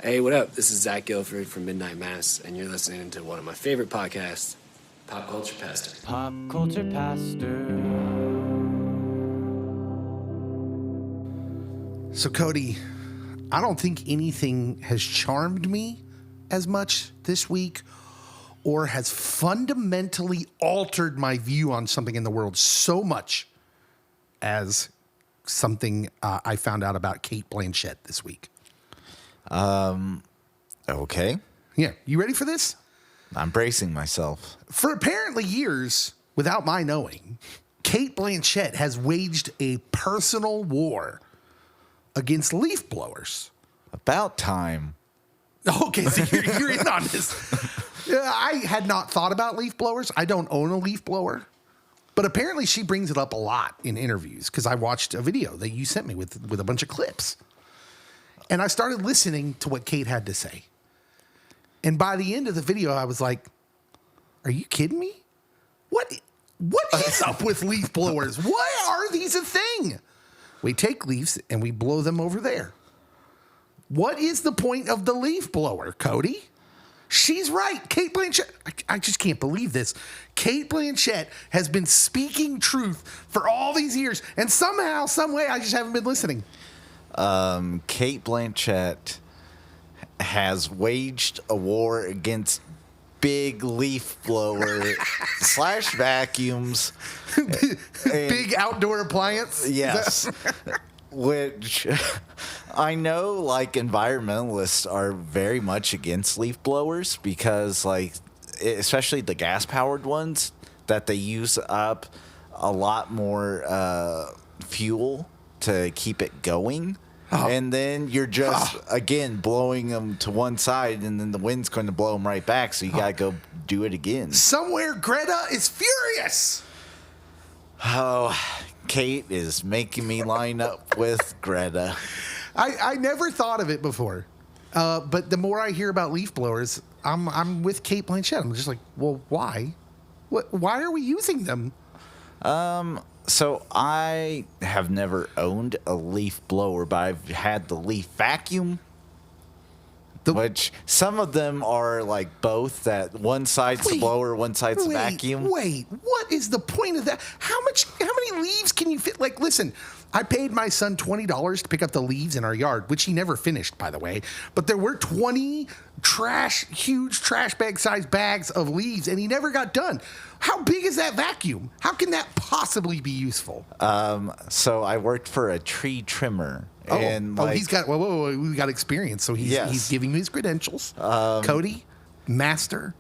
Hey, what up? This is Zach Guilford from Midnight Mass, and you're listening to one of my favorite podcasts, Pop Culture Pastor. Pop Culture Pastor. So, Cody, I don't think anything has charmed me as much this week or has fundamentally altered my view on something in the world so much as something I found out about Cate Blanchett this week. Okay. Yeah. You ready for this? I'm bracing myself. For apparently years, without my knowing, Cate Blanchett has waged a personal war against leaf blowers. About time. Okay, so you're in on this. I had not thought about leaf blowers. I don't own a leaf blower. But apparently she brings it up a lot in interviews because I watched a video that you sent me with a bunch of clips. And I started listening to what Cate had to say. And by the end of the video, I was like, are you kidding me? What is up with leaf blowers? Why are these a thing? We take leaves and we blow them over there. What is the point of the leaf blower, Cody? She's right. Cate Blanchett. I just can't believe this. Cate Blanchett has been speaking truth for all these years. And somehow, some way, I just haven't been listening. Cate Blanchett has waged a war against big leaf blower / vacuums. Big outdoor appliance? Yes. Which I know, like, environmentalists are very much against leaf blowers because, like, especially the gas-powered ones, that they use up a lot more fuel to keep it going. Oh. And then you're just, again, blowing them to one side, and then the wind's going to blow them right back, so you got to go do it again. Somewhere Greta is furious. Oh, Cate is making me line up with Greta. I never thought of it before. But the more I hear about leaf blowers, I'm with Cate Blanchett. I'm just like, well, why? Why are we using them? So I have never owned a leaf blower, but I've had the leaf vacuum. Which some of them are like both, that one side's the blower, one side's the vacuum. Wait, what is the point of that? How many leaves can you fit? Like, listen, I paid my son $20 to pick up the leaves in our yard, which he never finished, by the way. But there were 20 huge trash bag sized bags of leaves, and he never got done. How big is that vacuum? How can that possibly be useful? So I worked for a tree trimmer. And he's got we got experience, so he's giving me his credentials. Cody, master,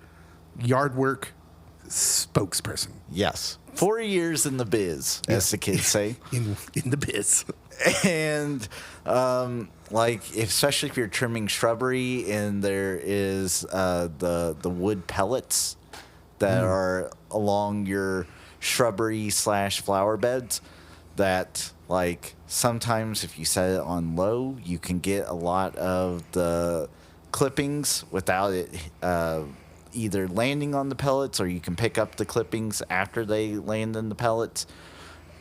yard work spokesperson. Yes, 4 years in the biz, as the kids say. in the biz. And especially if you're trimming shrubbery, and there is the wood pellets that are along your shrubbery / flower beds, that, like, sometimes if you set it on low, you can get a lot of the clippings without it either landing on the pellets, or you can pick up the clippings after they land in the pellets.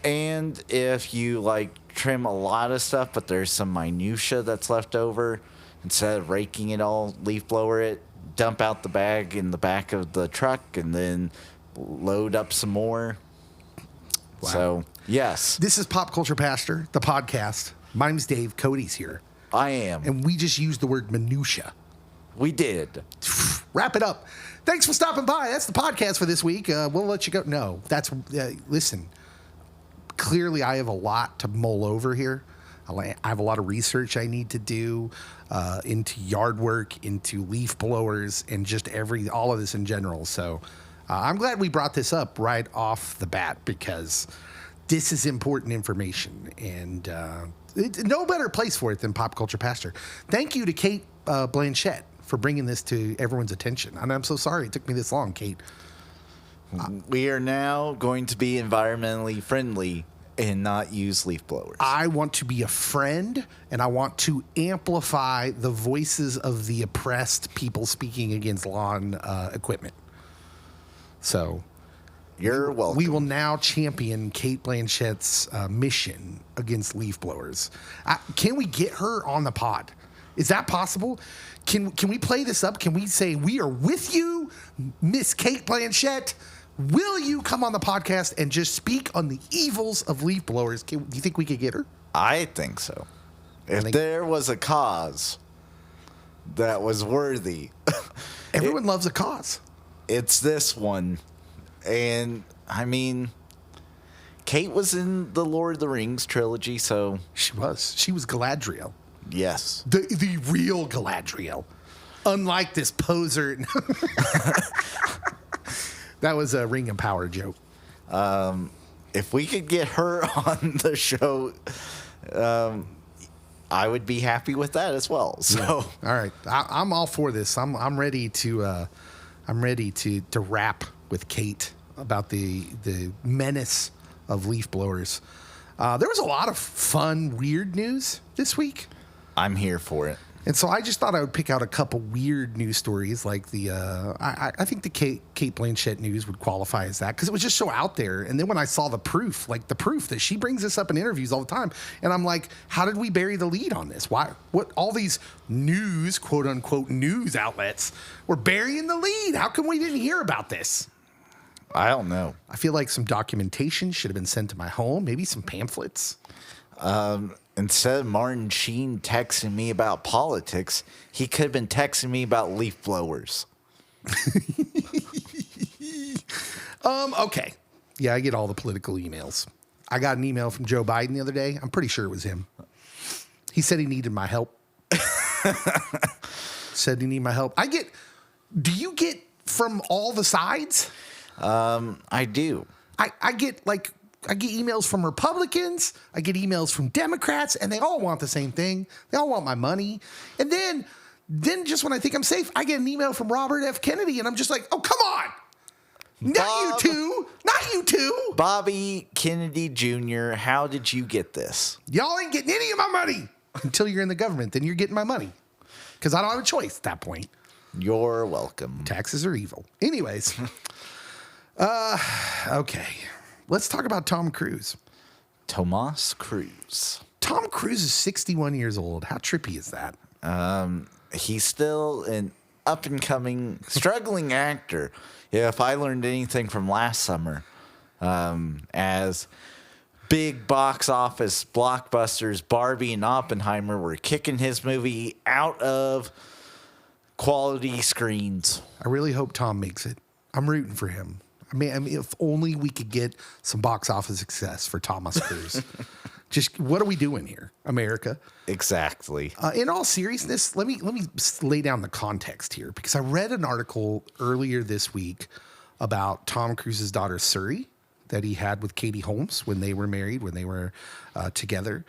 And if you, like, trim a lot of stuff, but there's some minutia that's left over, instead of raking it all, leaf blower it, dump out the bag in the back of the truck, and then load up some more. Wow. So, yes. This is Pop Culture Pastor, the podcast. My name's Dave. Cody's here. I am. And we just used the word minutia. We did. Wrap it up. Thanks for stopping by. That's the podcast for this week. We'll let you go. No, that's, listen, clearly I have a lot to mull over here. I have a lot of research I need to do into yard work, into leaf blowers, and just all of this in general. So I'm glad we brought this up right off the bat, because this is important information, and no better place for it than Pop Culture Pastor. Thank you to Cate Blanchett for bringing this to everyone's attention. And I'm so sorry it took me this long, Cate. We are now going to be environmentally friendly and not use leaf blowers. I want to be a friend, and I want to amplify the voices of the oppressed people speaking against lawn equipment. So you're welcome. We will now champion Cate Blanchett's mission against leaf blowers. Can we get her on the pod? Is that possible? Can we play this up? Can we say, we are with you, Miss Kate Blanchett? Will you come on the podcast and just speak on the evils of leaf blowers? Do you think we could get her? I think so. If there was a cause that was worthy. Everyone loves a cause. It's this one. And, I mean, Kate was in the Lord of the Rings trilogy, so... She was Galadriel. Yes. The real Galadriel. Unlike this poser. That was a Ring of Power joke. If we could get her on the show, I would be happy with that as well. So, all right, I'm all for this. I'm ready to rap with Kate about the menace of leaf blowers. There was a lot of fun, weird news this week. I'm here for it. And so I just thought I would pick out a couple weird news stories, like I think the Kate Blanchett news would qualify as that because it was just so out there. And then when I saw the proof that she brings this up in interviews all the time, and I'm like, how did we bury the lead on this? Why? What? All these news, quote unquote, news outlets were burying the lead. How come we didn't hear about this? I don't know. I feel like some documentation should have been sent to my home, maybe some pamphlets. Instead of Martin Sheen texting me about politics, he could have been texting me about leaf blowers. Okay. Yeah, I get all the political emails. I got an email from Joe Biden the other day. I'm pretty sure it was him. He said he needed my help. Said he needed my help. Do you get from all the sides? I do. I get emails from Republicans. I get emails from Democrats, and they all want the same thing. They all want my money. And then just when I think I'm safe, I get an email from Robert F. Kennedy, and I'm just like, oh, come on. Not you two. Bobby Kennedy Jr., how did you get this? Y'all ain't getting any of my money until you're in the government. Then you're getting my money because I don't have a choice at that point. You're welcome. Taxes are evil. Anyways, okay. Let's talk about Tom Cruise. Tomas Cruise. Tom Cruise is 61 years old. How trippy is that? He's still an up-and-coming, struggling actor. Yeah, if I learned anything from last summer, as big box office blockbusters Barbie and Oppenheimer were kicking his movie out of quality screens. I really hope Tom makes it. I'm rooting for him. I mean, if only we could get some box office success for Thomas Cruise. Just what are we doing here, America? Exactly. In all seriousness, let me lay down the context here because I read an article earlier this week about Tom Cruise's daughter Suri that he had with Katie Holmes when they were married, when they were together.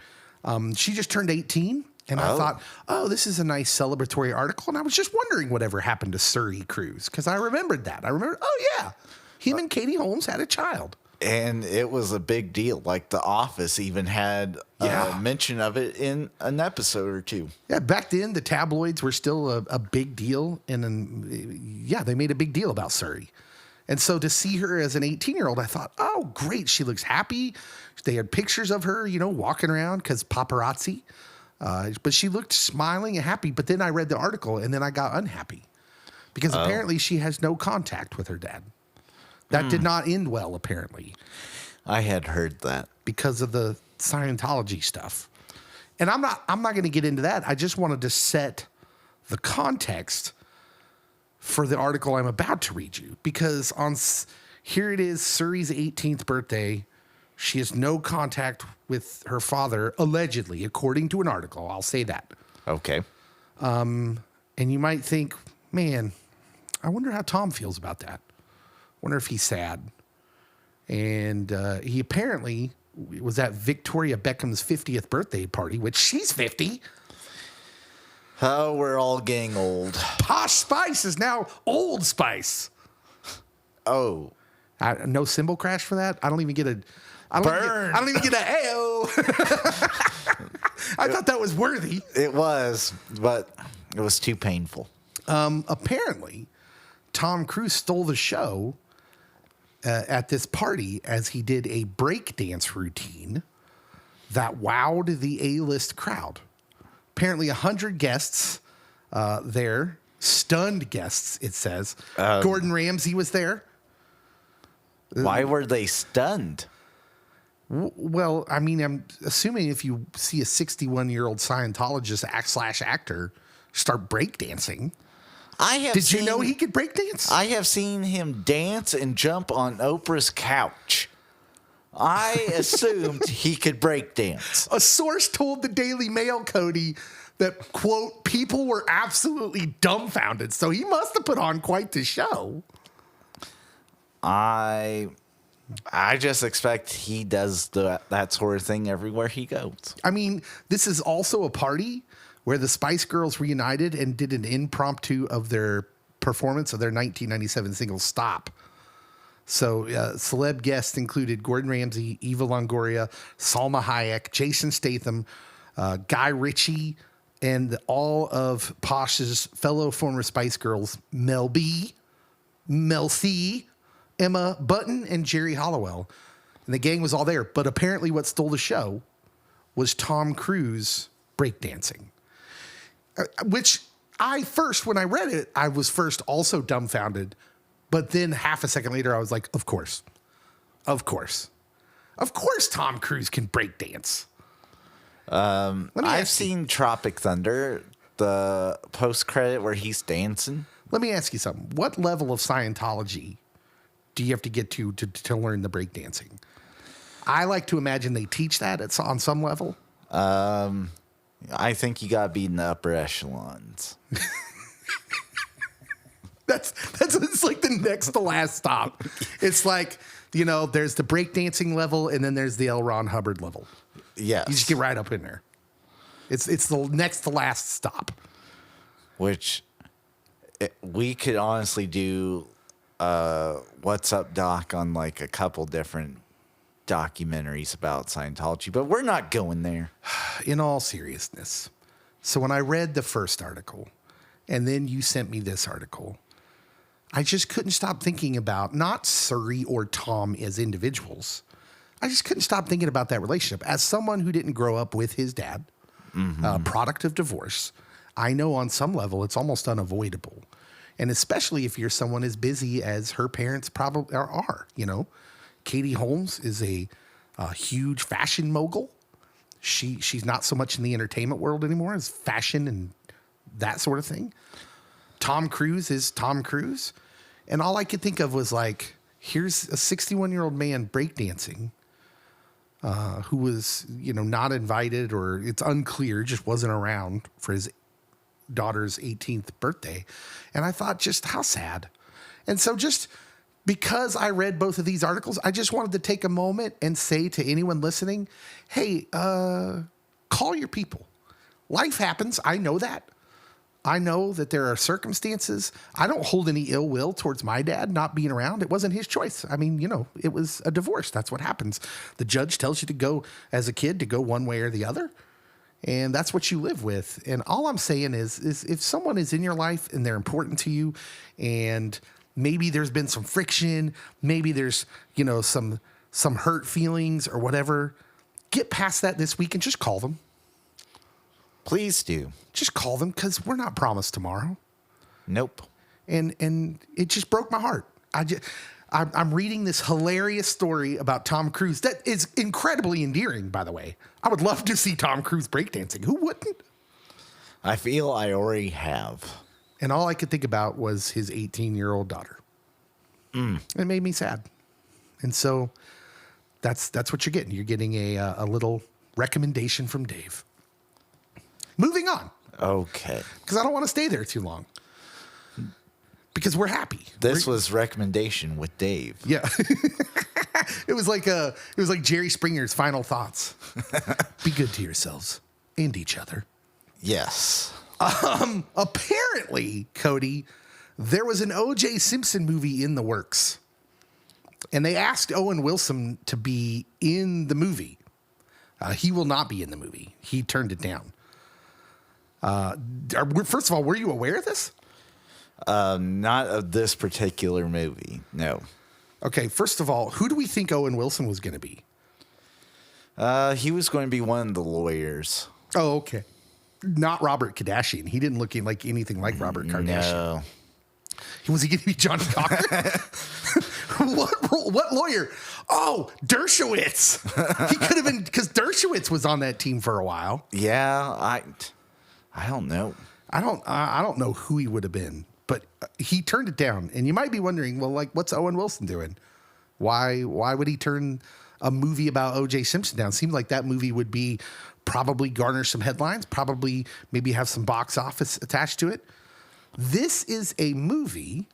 She just turned 18. And I thought, this is a nice celebratory article. And I was just wondering whatever happened to Suri Cruise because I remembered that. Him and Katie Holmes had a child. And it was a big deal. Like The Office even had a mention of it in an episode or two. Yeah, back then the tabloids were still a big deal. And then, they made a big deal about Suri. And so to see her as an 18-year-old, I thought, oh, great. She looks happy. They had pictures of her, walking around because paparazzi. But she looked smiling and happy. But then I read the article and then I got unhappy because apparently she has no contact with her dad. That did not end well, apparently. I had heard that because of the Scientology stuff. And I'm not going to get into that. I just wanted to set the context for the article I'm about to read you because here it is, Suri's 18th birthday. She has no contact with her father, allegedly, according to an article. I'll say that. Okay. And you might think, man, I wonder how Tom feels about that. Wonder if he's sad. And he apparently was at Victoria Beckham's 50th birthday party, which she's 50. Oh, we're all getting old. Posh Spice is now Old Spice. Oh. No cymbal crash for that? I don't even get a... Burn. I don't even get a ayo. I thought that was worthy. It was, but it was too painful. Apparently, Tom Cruise stole the show at this party as he did a break dance routine that wowed the A-list crowd. Apparently 100 guests there. Stunned guests, it says. Gordon Ramsay was there. Why were they stunned? Well, I mean, I'm assuming if you see a 61-year-old Scientologist actor start breakdancing. Did you know he could breakdance? I have seen him dance and jump on Oprah's couch. I assumed he could breakdance. A source told the Daily Mail, Cody, that, quote, people were absolutely dumbfounded. So he must have put on quite the show. I just expect he does that sort of thing everywhere he goes. I mean, this is also a party where the Spice Girls reunited and did an impromptu of their performance of their 1997 single Stop. So celeb guests included Gordon Ramsay, Eva Longoria, Salma Hayek, Jason Statham, Guy Ritchie, and all of Posh's fellow former Spice Girls, Mel B, Mel C, Emma Button, and Jerry Halliwell. And the gang was all there. But apparently what stole the show was Tom Cruise breakdancing. Which when I read it, I was first also dumbfounded. But then half a second later, I was like, of course. Of course Tom Cruise can breakdance. I've seen Tropic Thunder, the post-credit where he's dancing. Let me ask you something. What level of Scientology do you have to get to learn the breakdancing? I like to imagine they teach that on some level. I think you got to be in the upper echelons. It's like the next to last stop. It's like, there's the breakdancing level and then there's the L. Ron Hubbard level. Yes. You just get right up in there. It's the next to last stop. Which we could honestly do What's Up Doc on like a couple different documentaries about Scientology, but we're not going there. In all seriousness. So when I read the first article and then you sent me this article, I just couldn't stop thinking about not Surrey or Tom as individuals. I just couldn't stop thinking about that relationship. As someone who didn't grow up with his dad, product of divorce, I know on some level it's almost unavoidable. And especially if you're someone as busy as her parents probably are. Katie Holmes is a huge fashion mogul. She's not so much in the entertainment world anymore as fashion and that sort of thing. Tom Cruise is Tom Cruise. And all I could think of was like, here's a 61-year-old man breakdancing who was, not invited, or it's unclear, just wasn't around for his daughter's 18th birthday. And I thought, just how sad. And so just because I read both of these articles, I just wanted to take a moment and say to anyone listening, hey, call your people. Life happens. I know that. I know that there are circumstances. I don't hold any ill will towards my dad not being around. It wasn't his choice. I mean, it was a divorce. That's what happens. The judge tells you to go, as a kid, to go one way or the other. And that's what you live with. And all I'm saying is if someone is in your life and they're important to you, and maybe there's been some friction, maybe there's, some hurt feelings or whatever, get past that this week and just call them. Please do. Just call them, because we're not promised tomorrow. Nope. And it just broke my heart. I'm reading this hilarious story about Tom Cruise that is incredibly endearing, by the way. I would love to see Tom Cruise breakdancing. Who wouldn't? I feel I already have. And all I could think about was his 18-year-old daughter. It made me sad. And so that's what you're getting. You're getting a little recommendation from Dave. Moving on. Okay. Because I don't want to stay there too long. Because we're happy. This was recommendation with Dave. Yeah. It was like Jerry Springer's final thoughts. Be good to yourselves and each other. Yes. Apparently, Cody, there was an O.J. Simpson movie in the works. And they asked Owen Wilson to be in the movie. He will not be in the movie. He turned it down. First of all, were you aware of this? Not of this particular movie. No. Okay. First of all, who do we think Owen Wilson was going to be? He was going to be one of the lawyers. Oh, okay. not Robert Kardashian. He didn't look like anything like Robert Kardashian. No. Was he going to be Johnny Cocker? What lawyer? Oh, Dershowitz. He could have been, because Dershowitz was on that team for a while. Yeah, I don't know. I don't know who he would have been, but he turned it down. And you might be wondering, well, like, what's Owen Wilson doing? Why would he turn a movie about O.J. Simpson down? Seemed like that movie would be probably garner some headlines, probably maybe have some box office attached to it. This is a movie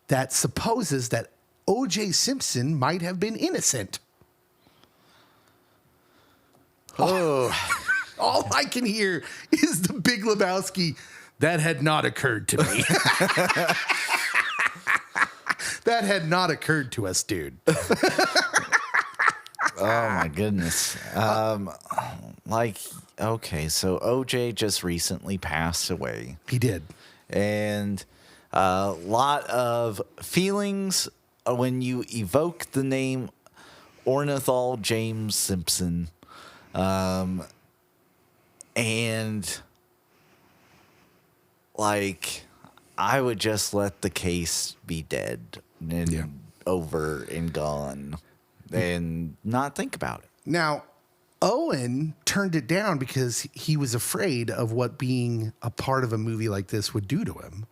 that supposes that O.J. Simpson might have been innocent. Oh. All I can hear is the Big Lebowski. That had not occurred to me. That had not occurred to us, dude. Oh my goodness. Okay, so OJ just recently passed away. He did. And a lot of feelings when you evoke the name Ornithol James Simpson. And like, I would just let the case be dead and over and gone and not think about it. Now, Owen turned it down because he was afraid of what being a part of a movie like this would do to him.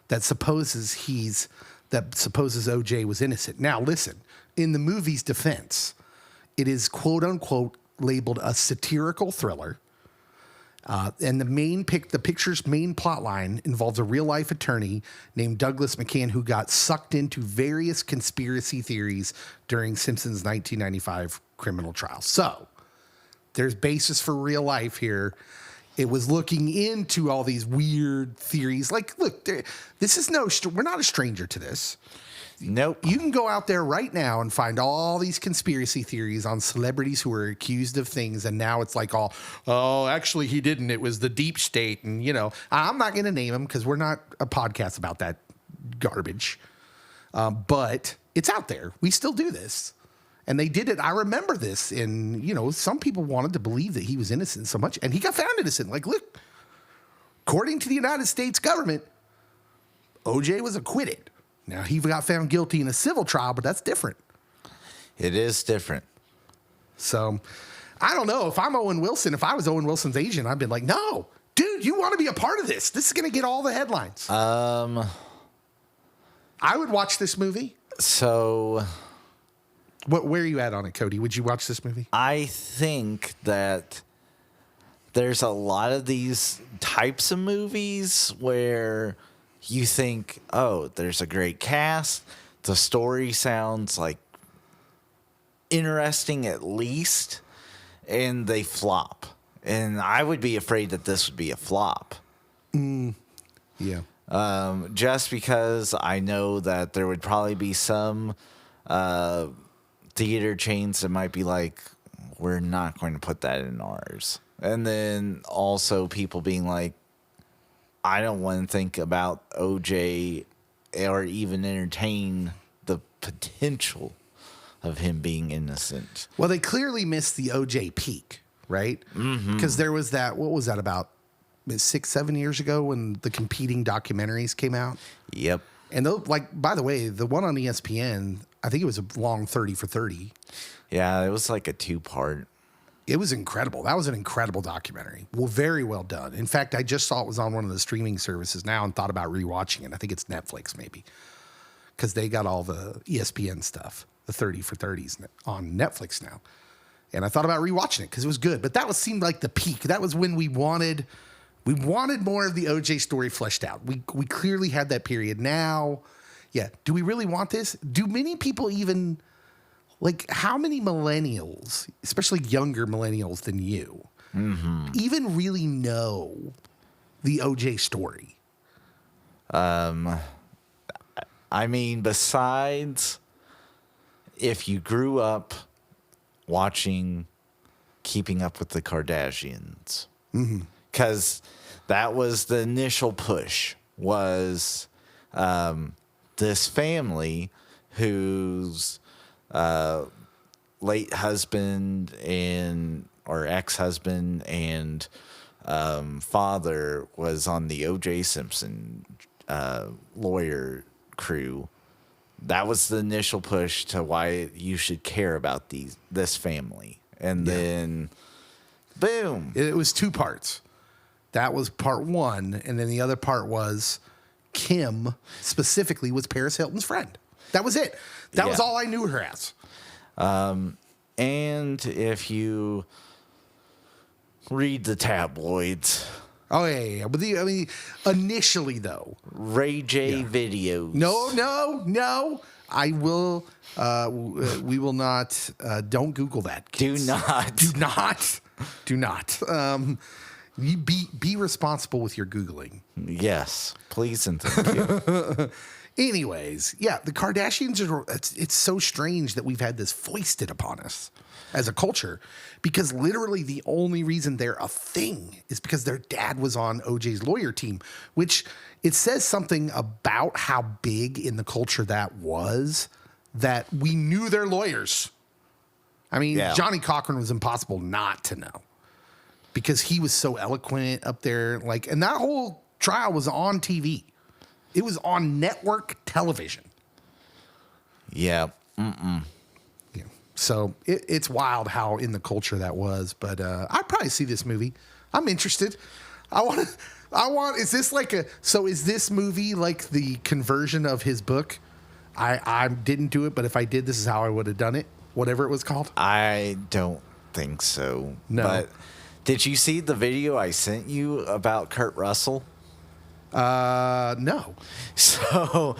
That supposes OJ was innocent. Now, listen, in the movie's defense, it is quote unquote labeled a satirical thriller. And the picture's main plot line involves a real life attorney named Douglas McCann who got sucked into various conspiracy theories during Simpson's 1995 criminal trial. So there's basis for real life here. It was looking into all these weird theories. Like, look, we're not a stranger to this. Nope. You can go out there right now and find all these conspiracy theories on celebrities who are accused of things. And now it's like actually he didn't. It was the deep state. And, I'm not going to name them because we're not a podcast about that garbage. But it's out there. We still do this. And they did it. I remember this. And, some people wanted to believe that he was innocent so much. And he got found innocent. Like, look, according to the United States government, OJ was acquitted. Now, he got found guilty in a civil trial, but that's different. It is different. So, I don't know. If I'm Owen Wilson, if I was Owen Wilson's agent, I'd been like, no, dude, you want to be a part of this. This is going to get all the headlines. I would watch this movie. So, where are you at on it, Cody? Would you watch this movie? I think that there's a lot of these types of movies where you think, oh, there's a great cast. The story sounds like interesting at least, and they flop. And I would be afraid that this would be a flop. Yeah. Just because I know that there would probably be some theater chains that might be like, we're not going to put that in ours. And then also people being like, I don't want to think about OJ or even entertain the potential of him being innocent. Well, they clearly missed the OJ peak, right? Because there was that, what was that, about 6-7 years ago when the competing documentaries came out? Yep. And those, by the way, the one on ESPN, I think it was a long 30 for 30. Yeah, it was like a 2-part. It was incredible. That was an incredible documentary. Well, very well done. In fact, I just saw it was on one of the streaming services now and thought about rewatching it. I think it's Netflix maybe, because they got all the ESPN stuff, the 30 for 30s on Netflix now. And I thought about rewatching it because it was good. But that seemed like the peak. That was when we wanted more of the OJ story fleshed out. We clearly had that period. Now, yeah, do we really want this? Do many people even... Like, how many millennials, especially younger millennials than you, even really know the OJ story? I mean, besides if you grew up watching Keeping Up with the Kardashians, because that was the initial push, was this family whose... late husband or ex-husband and father was on the O.J. Simpson lawyer crew. That was the initial push to why you should care about this family. And then, boom. It was 2 parts. That was part 1. And then the other part was Kim specifically was Paris Hilton's friend. That was it. That was all I knew her as. And if you read the tabloids. Oh, yeah. But initially, though. Ray J videos. No. I will. We will not. Don't Google that. Kids. Do not. You be responsible with your Googling. Yes, please and thank you. Anyways, the Kardashians it's so strange that we've had this foisted upon us as a culture, because literally the only reason they're a thing is because their dad was on OJ's lawyer team, which it says something about how big in the culture that was, that we knew their lawyers. I mean, Johnny Cochran was impossible not to know because he was so eloquent up there. And that whole trial was on TV. It was on network television. Yeah. So it's wild how in the culture that was. But I'd probably see this movie. I'm interested. Is this movie like the conversion of his book? I didn't do it, but if I did, this is how I would have done it. Whatever it was called. I don't think so. No. But did you see the video I sent you about Kurt Russell? No. So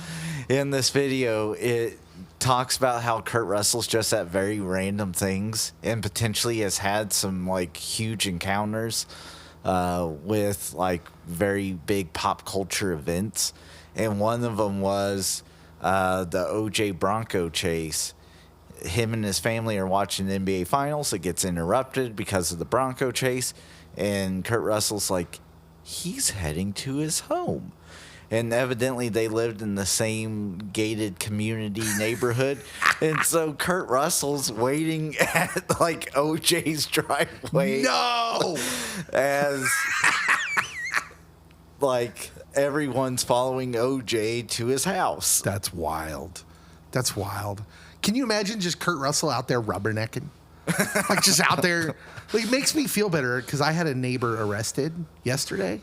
in this video, it talks about how Kurt Russell's just at very random things and potentially has had some huge encounters with very big pop culture events. And one of them was the OJ Bronco chase. Him and his family are watching the NBA Finals. It gets interrupted because of the Bronco chase. And Kurt Russell's like, he's heading to his home. And evidently they lived in the same gated community neighborhood. And so Kurt Russell's waiting at OJ's driveway. No! As everyone's following OJ to his house. That's wild. Can you imagine just Kurt Russell out there rubbernecking? Just out there. It makes me feel better because I had a neighbor arrested yesterday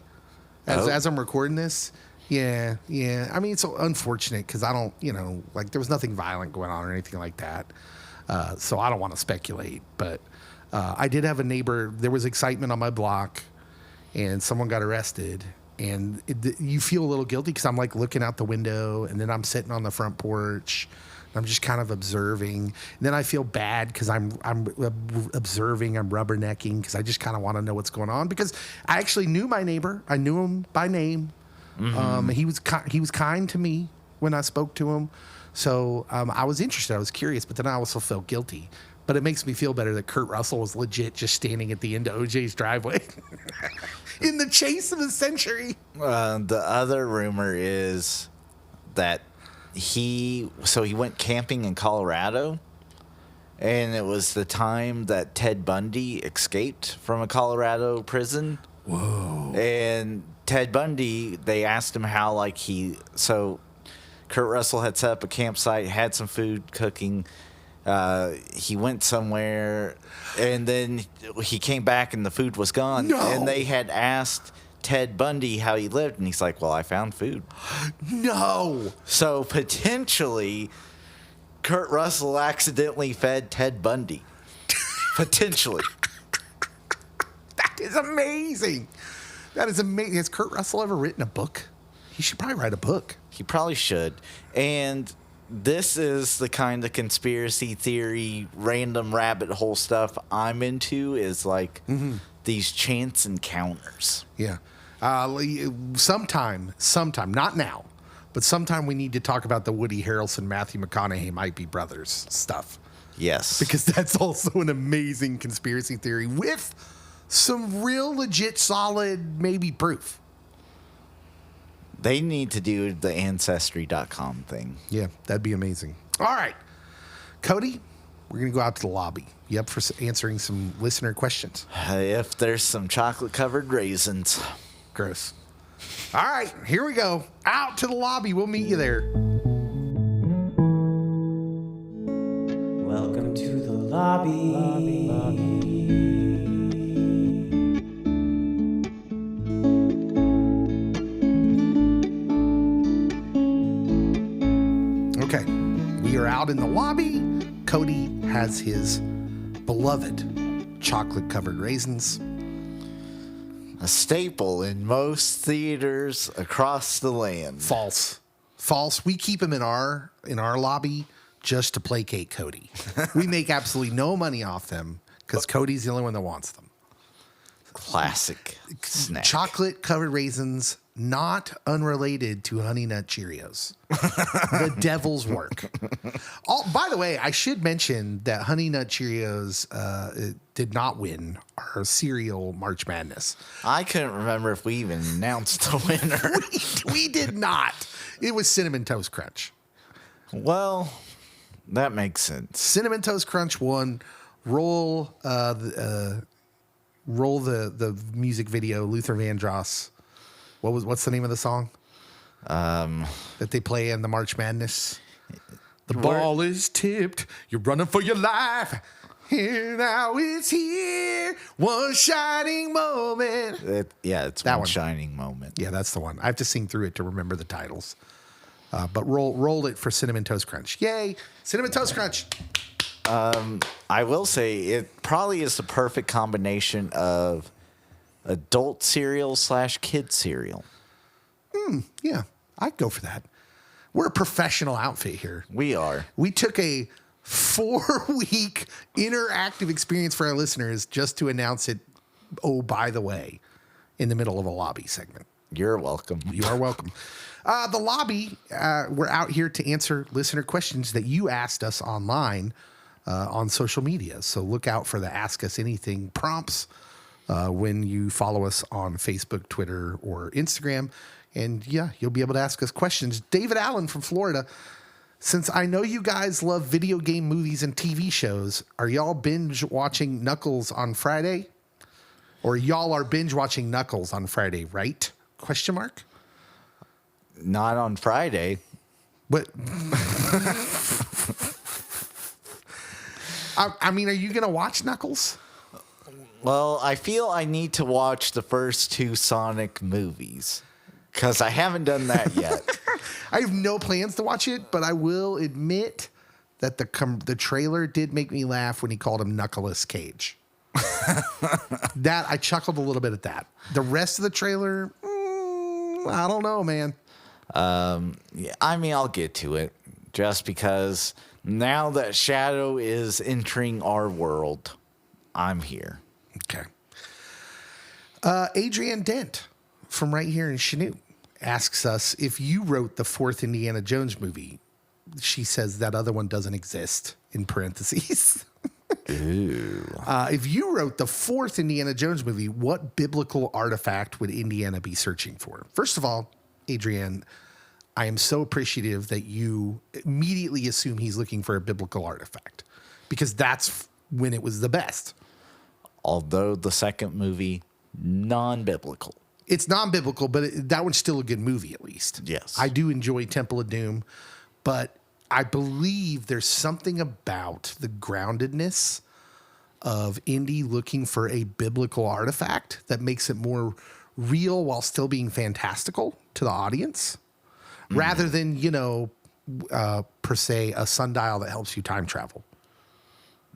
as I'm recording this. Yeah. I mean, it's unfortunate because I don't, there was nothing violent going on or anything like that. So I don't want to speculate. But I did have a neighbor. There was excitement on my block and someone got arrested. And you feel a little guilty because I'm looking out the window and then I'm sitting on the front porch. I'm just kind of observing. And then I feel bad because I'm observing, I'm rubbernecking because I just kind of want to know what's going on because I actually knew my neighbor. I knew him by name. Mm-hmm. He was kind to me when I spoke to him. So I was interested. I was curious, but then I also felt guilty. But it makes me feel better that Kurt Russell was legit just standing at the end of OJ's driveway in the chase of the century. The other rumor is that he went camping in Colorado, and it was the time that Ted Bundy escaped from a Colorado prison. Whoa. And Ted Bundy, they asked him how Kurt Russell had set up a campsite, had some food cooking. He went somewhere, and then he came back, and the food was gone. No. And they had asked Ted Bundy how he lived, and he's like, well, I found food. No. So potentially, Kurt Russell accidentally fed Ted Bundy. Potentially. That is amazing. Has Kurt Russell ever written a book? He should probably write a book. He probably should. And this is the kind of conspiracy theory, random rabbit hole stuff I'm into is these chance encounters. Yeah. Sometime, not now, but sometime we need to talk about the Woody Harrelson, Matthew McConaughey might be brothers stuff. Yes. Because that's also an amazing conspiracy theory with some real legit solid maybe proof. They need to do the Ancestry.com thing. Yeah, that'd be amazing. All right. Cody, We're going to go out to the lobby. You up for answering some listener questions? If there's some chocolate-covered raisins. Gross. All right, here we go. Out to the lobby. We'll meet you there. Welcome to the lobby. Okay, we are out in the lobby. Cody has his beloved chocolate-covered raisins. A staple in most theaters across the land. False. We keep them in our lobby just to placate Cody. We make absolutely no money off them because Cody's the only one that wants them. Classic snack. Chocolate-covered raisins, not unrelated to Honey Nut Cheerios. The devil's work. By the way, I should mention that Honey Nut Cheerios did not win our cereal March Madness. I couldn't remember if we even announced the winner. We did not. It was Cinnamon Toast Crunch. Well, that makes sense. Cinnamon Toast Crunch won. Roll the music video, Luther Vandross. What's the name of the song? That they play in the March Madness. The ball is tipped. You're running for your life. Here now it's here. One shining moment. It's That one one. shining moment. Yeah, that's the one. I have to sing through it to remember the titles. But roll it for Cinnamon Toast Crunch. Yay! Cinnamon Toast Crunch. I will say it probably is the perfect combination of adult cereal / kid cereal. Yeah, I'd go for that. We're a professional outfit here. We are. We took a 4-week interactive experience for our listeners just to announce it, oh, by the way, in the middle of a lobby segment. You're welcome. You are welcome. The lobby, we're out here to answer listener questions that you asked us online on social media. So look out for the Ask Us Anything prompts when you follow us on Facebook, Twitter, or Instagram. And yeah, you'll be able to ask us questions. David Allen from Florida, since I know you guys love video game movies and TV shows, are y'all binge watching Knuckles on Friday? Or y'all are binge watching Knuckles on Friday, right? Question mark? Not on Friday. But I mean, are you going to watch Knuckles? Well, I feel I need to watch the first 2 Sonic movies because I haven't done that yet. I have no plans to watch it, but I will admit that the trailer did make me laugh when he called him Knuckles Cage. That I chuckled a little bit at that. The rest of the trailer, I don't know, man. Yeah, I mean, I'll get to it just because now that Shadow is entering our world, I'm here. Okay. Adrienne Dent from right here in Chanute asks us if you wrote the 4th Indiana Jones movie. She says that other one doesn't exist in parentheses. Ooh. If you wrote the 4th Indiana Jones movie, what biblical artifact would Indiana be searching for? First of all, Adrienne, I am so appreciative that you immediately assume he's looking for a biblical artifact because that's when it was the best. Although the second movie, non-biblical. It's non-biblical, but that one's still a good movie at least. Yes. I do enjoy Temple of Doom, but I believe there's something about the groundedness of Indy looking for a biblical artifact that makes it more real while still being fantastical to the audience, rather than, per se, a sundial that helps you time travel.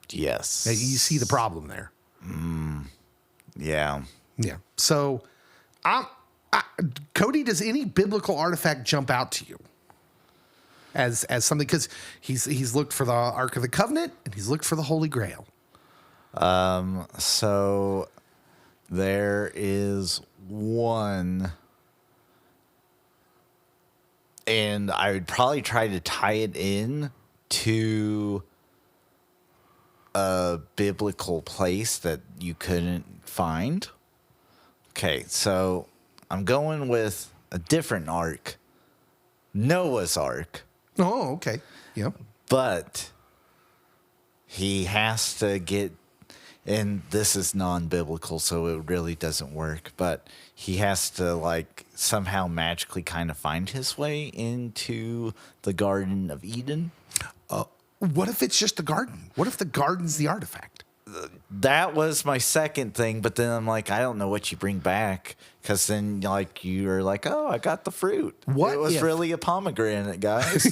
Yes. You see the problem there. Yeah. Yeah. So, Cody, does any biblical artifact jump out to you as something? Because he's looked for the Ark of the Covenant and he's looked for the Holy Grail. So there is one, and I would probably try to tie it in to a biblical place that you couldn't find. Okay, so I'm going with a different ark, Noah's Ark. Oh, okay. Yep. But he has to get, and this is non-biblical, so it really doesn't work, but he has to like somehow magically kind of find his way into the Garden of Eden. What if it's just the garden? What if the garden's the artifact? That was my second thing, but then I'm like, I don't know what you bring back, because then like you're like, oh, I got the fruit. What it was if- really a pomegranate, guys.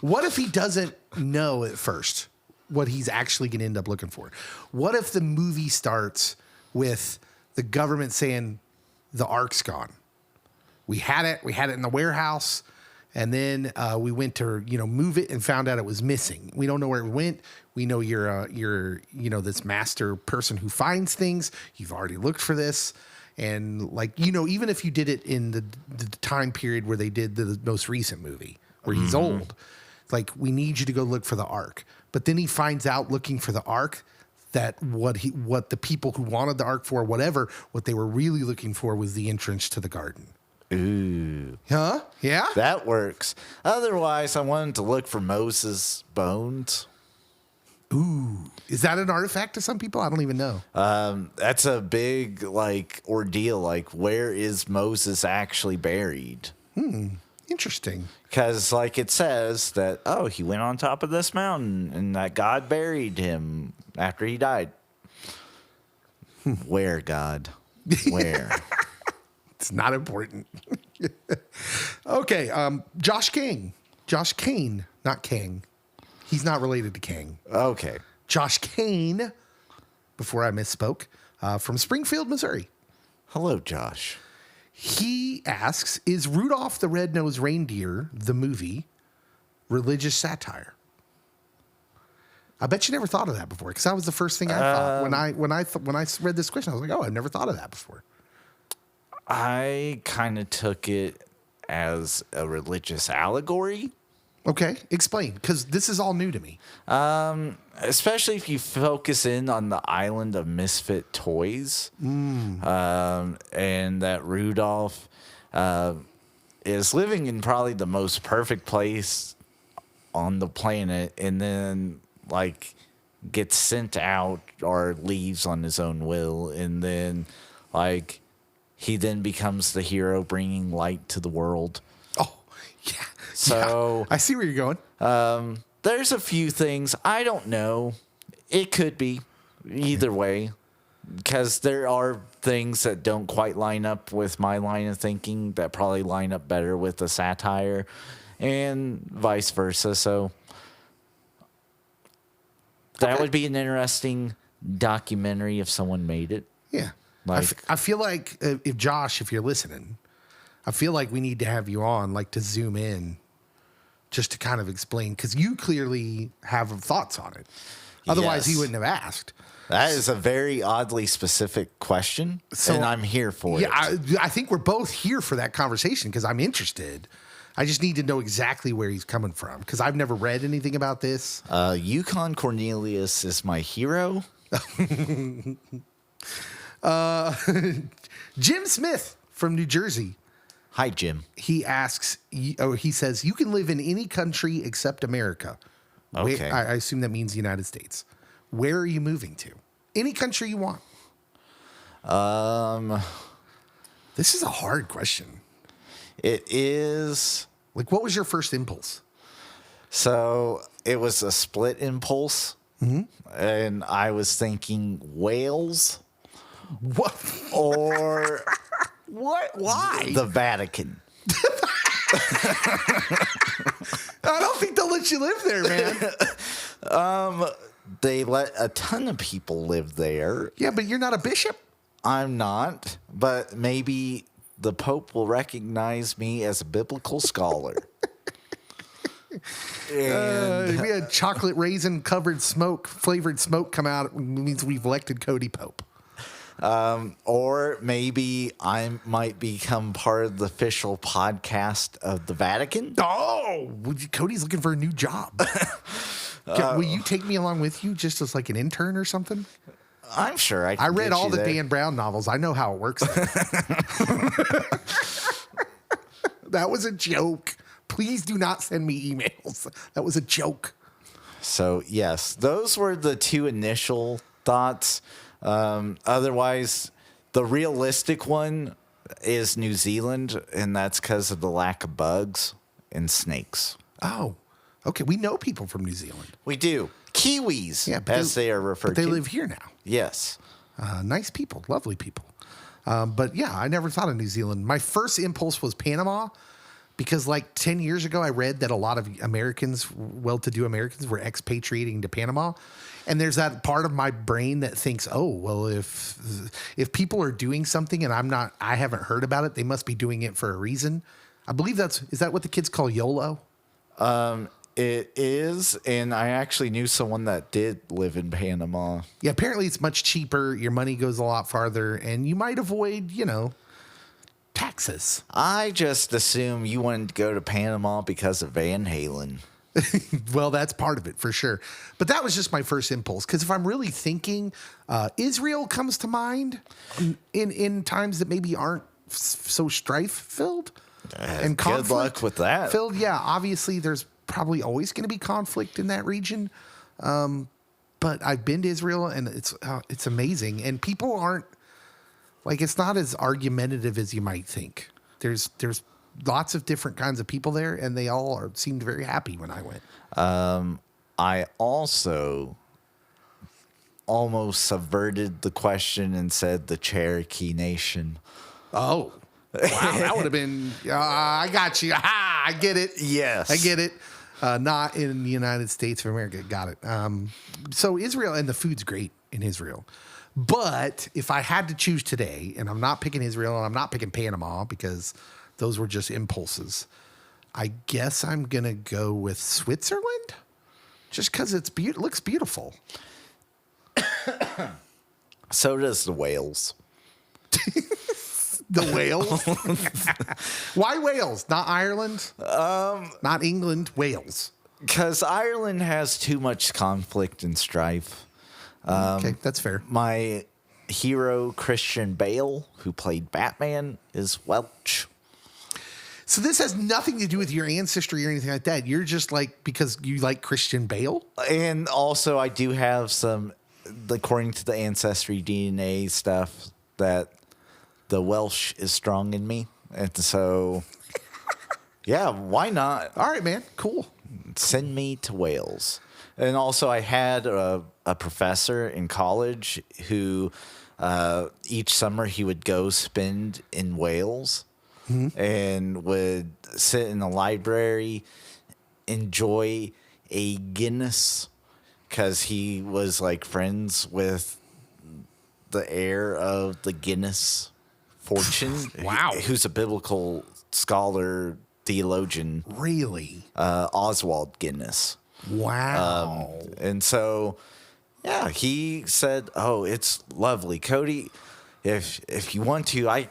What if he doesn't know at first what he's actually going to end up looking for? What if the movie starts with the government saying the ark's gone? We had it in the warehouse, and then we went to move it and found out it was missing. We don't know where it went. We know you're this master person who finds things. You've already looked for this. And even if you did it in the time period where they did the most recent movie where he's old, like, we need you to go look for the ark. But then he finds out looking for the ark that what the people who wanted the ark for whatever, what they were really looking for was the entrance to the garden. Ooh. Huh? Yeah? That works. Otherwise, I wanted to look for Moses' bones. Ooh. Is that an artifact to some people? I don't even know. That's a big ordeal. Like, where is Moses actually buried? Interesting. Because it says that, he went on top of this mountain and that God buried him after he died. Where, God? Where? It's not important. Okay. Josh Kane, not King. He's not related to King. Okay. Josh Kane, before I misspoke, from Springfield, Missouri. Hello, Josh. He asks, is Rudolph the Red-Nosed Reindeer, the movie, religious satire? I bet you never thought of that before, because that was the first thing I thought when I read this question. I was like, oh, I've never thought of that before. I kind of took it as a religious allegory. Okay, explain, because this is all new to me. Especially if you focus in on the island of misfit toys, and that Rudolph is living in probably the most perfect place on the planet, and then gets sent out or leaves on his own will, and then he then becomes the hero bringing light to the world. Oh, yeah. So I see where you're going. There's a few things. I don't know. It could be either way, because there are things that don't quite line up with my line of thinking that probably line up better with the satire, and vice versa. So that would be an interesting documentary if someone made it. Yeah. I feel like if Josh, if you're listening, I feel like we need to have you on, to zoom in, just to kind of explain, because you clearly have thoughts on it. Otherwise, he Yes. wouldn't have asked. That is a very oddly specific question, and I'm here for it. I think we're both here for that conversation because I'm interested. I just need to know exactly where he's coming from, because I've never read anything about this. Yukon Cornelius is my hero. Jim Smith from New Jersey. Hi, Jim. He asks, he says, you can live in any country except America. Okay. I assume that means the United States. Where are you moving to? Any country you want. This is a hard question. It is. What was your first impulse? So it was a split impulse, and I was thinking Wales What? or What? Why? the Vatican. I don't think they'll let you live there, man. They let a ton of people live there. Yeah, but you're not a bishop. I'm not, but maybe the Pope will recognize me as a biblical scholar. And We had chocolate raisin covered flavored smoke come out. It means we've elected Cody Pope. or maybe I might become part of the official podcast of the Vatican. Oh, Cody's looking for a new job. Will you take me along with you just as an intern or something? I'm sure I can I read get all you the there. Dan Brown novels. I know how it works. That was a joke. Please do not send me emails. That was a joke. So, yes, those were the two initial thoughts. Otherwise, the realistic one is New Zealand, and that's because of the lack of bugs and snakes. Oh, okay. We know people from New Zealand. We do. Kiwis, Yeah, as they are referred but they to. live here now. Yes. Nice people, lovely people. But yeah, I never thought of New Zealand. My first impulse was Panama because like 10 years ago, I read that a lot of Americans, well-to-do Americans, were expatriating to Panama. And there's that part of my brain that thinks, oh, well, if people are doing something and I haven't heard about it, they must be doing it for a reason. I believe is that what the kids call YOLO? It is, and I actually knew someone that did live in Panama. Yeah, apparently it's much cheaper. Your money goes a lot farther, and you might avoid, taxes. I just assume you wanted to go to Panama because of Van Halen. Well, that's part of it for sure. But that was just my first impulse. Because if I'm really thinking, Israel comes to mind in times that maybe aren't so strife filled. And good luck with that. Filled, yeah. Obviously, there's probably always going to be conflict in that region. But I've been to Israel, and it's amazing. And people aren't like, it's not as argumentative as you might think. There's lots of different kinds of people there, and they all seemed very happy when I went. I also almost subverted the question and said the Cherokee Nation. Oh, wow. That would have been, I got you. Ha, I get it. Yes. I get it. Not in the United States of America. Got it. So Israel, and the food's great in Israel. But if I had to choose today, and I'm not picking Israel and I'm not picking Panama because those were just impulses, I guess I'm going to go with Switzerland just because it looks beautiful. So does the Wales. The Wales? Why Wales? Not Ireland? Not England, Wales. Because Ireland has too much conflict and strife. Okay, that's fair. My hero, Christian Bale, who played Batman, is Welsh. So this has nothing to do with your ancestry or anything like that. You're just like, because you like Christian Bale? And also, I do have some, according to the Ancestry DNA stuff, that the Welsh is strong in me. And so, yeah, why not? All right, man. Cool. Send me to Wales. And also, I had a professor in college who each summer he would go spend in Wales and would sit in the library, enjoy a Guinness, because he was like friends with the heir of the Guinness fortune. Wow. Who's a biblical scholar, theologian. Really? Oswald Guinness. Wow. And so, yeah, he said, "Oh, it's lovely, Cody. If you want to,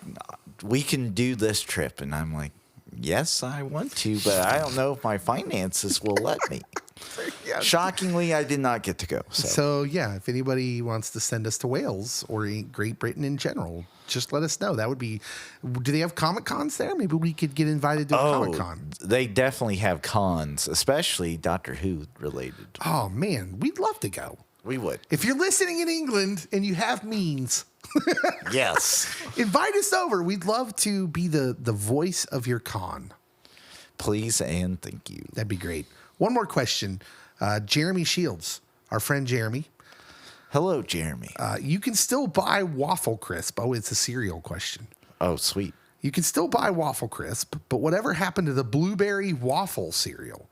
we can do this trip." And I'm like, "Yes, I want to, but I don't know if my finances will let me." Yeah. Shockingly, I did not get to go. So, yeah, if anybody wants to send us to Wales or Great Britain in general, just let us know. That would be. Do they have Comic Cons there? Maybe we could get invited to a Comic Con. They definitely have cons, especially Doctor Who related. Oh, man, we'd love to go. We would. If you're listening in England and you have means, Yes. invite us over. We'd love to be the voice of your con. Please and thank you. That'd be great. One more question. Jeremy Shields, our friend Jeremy. Hello, Jeremy. You can still buy Waffle Crisp. Oh, it's a cereal question. Oh, sweet. You can still buy Waffle Crisp, but whatever happened to the blueberry waffle cereal?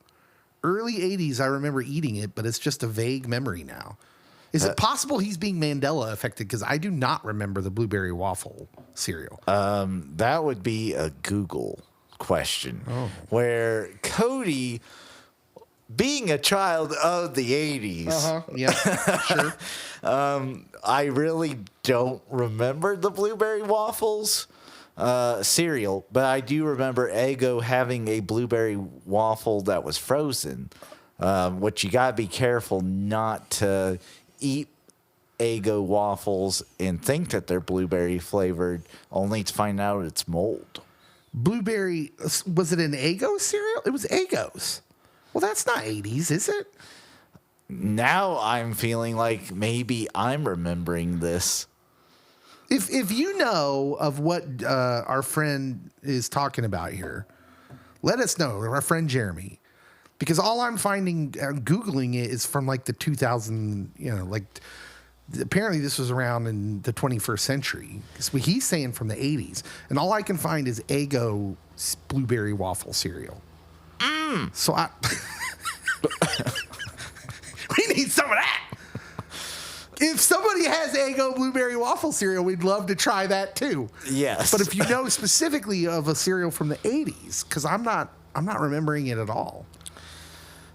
Early 80s, I remember eating it, but it's just a vague memory now. Is it possible he's being Mandela affected? Because I do not remember the blueberry waffle cereal. That would be a Google question. Where Cody, being a child of the 80s, Yeah, sure. I really don't remember the blueberry waffles cereal, but I do remember Eggo having a blueberry waffle that was frozen, which you got to be careful not to eat Eggo waffles and think that they're blueberry flavored, only to find out it's mold. Blueberry, was it an Eggo cereal? It was Eggo's. Well, that's not 80s, is it? Now I'm feeling like maybe I'm remembering this. If you know of what our friend is talking about here, let us know, our friend Jeremy. Because all I'm finding, Googling it, is from like the 2000, apparently this was around in the 21st century. So he's saying from the 80s. And all I can find is Eggo blueberry waffle cereal. So we need some of that. If somebody has Eggo blueberry waffle cereal, we'd love to try that too. Yes. But if you know specifically of a cereal from the 80s, because I'm not remembering it at all.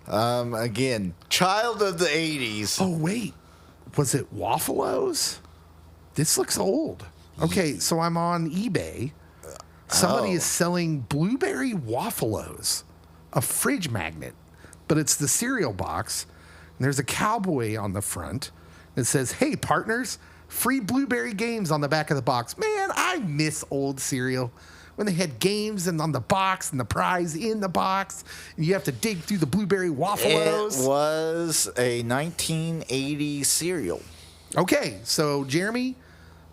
Again, child of the 80s. Oh, wait. Was it Waffle-O's? This looks old. Okay, so I'm on eBay. Somebody is selling blueberry Waffle-O's, a fridge magnet, but it's the cereal box. And there's a cowboy on the front. It says, "Hey, partners, free blueberry games" on the back of the box. Man, I miss old cereal when they had games and on the box and the prize in the box. And you have to dig through the blueberry Waffle-O's. It was a 1980 cereal. Okay, so Jeremy,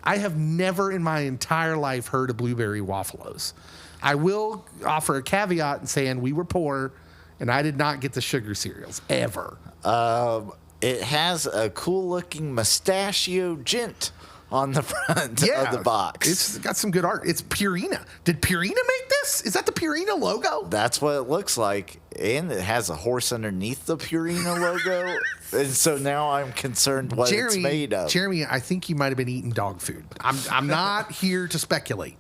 I have never in my entire life heard of blueberry Waffle-O's. I will offer a caveat in saying we were poor and I did not get the sugar cereals ever. It has a cool looking mustachio gent on the front of the box. It's got some good art. It's Purina. Did Purina make this? Is that the Purina logo? That's what it looks like. And it has a horse underneath the Purina logo. And so now I'm concerned what it's made of. Jeremy, I think you might have been eating dog food. I'm not here to speculate.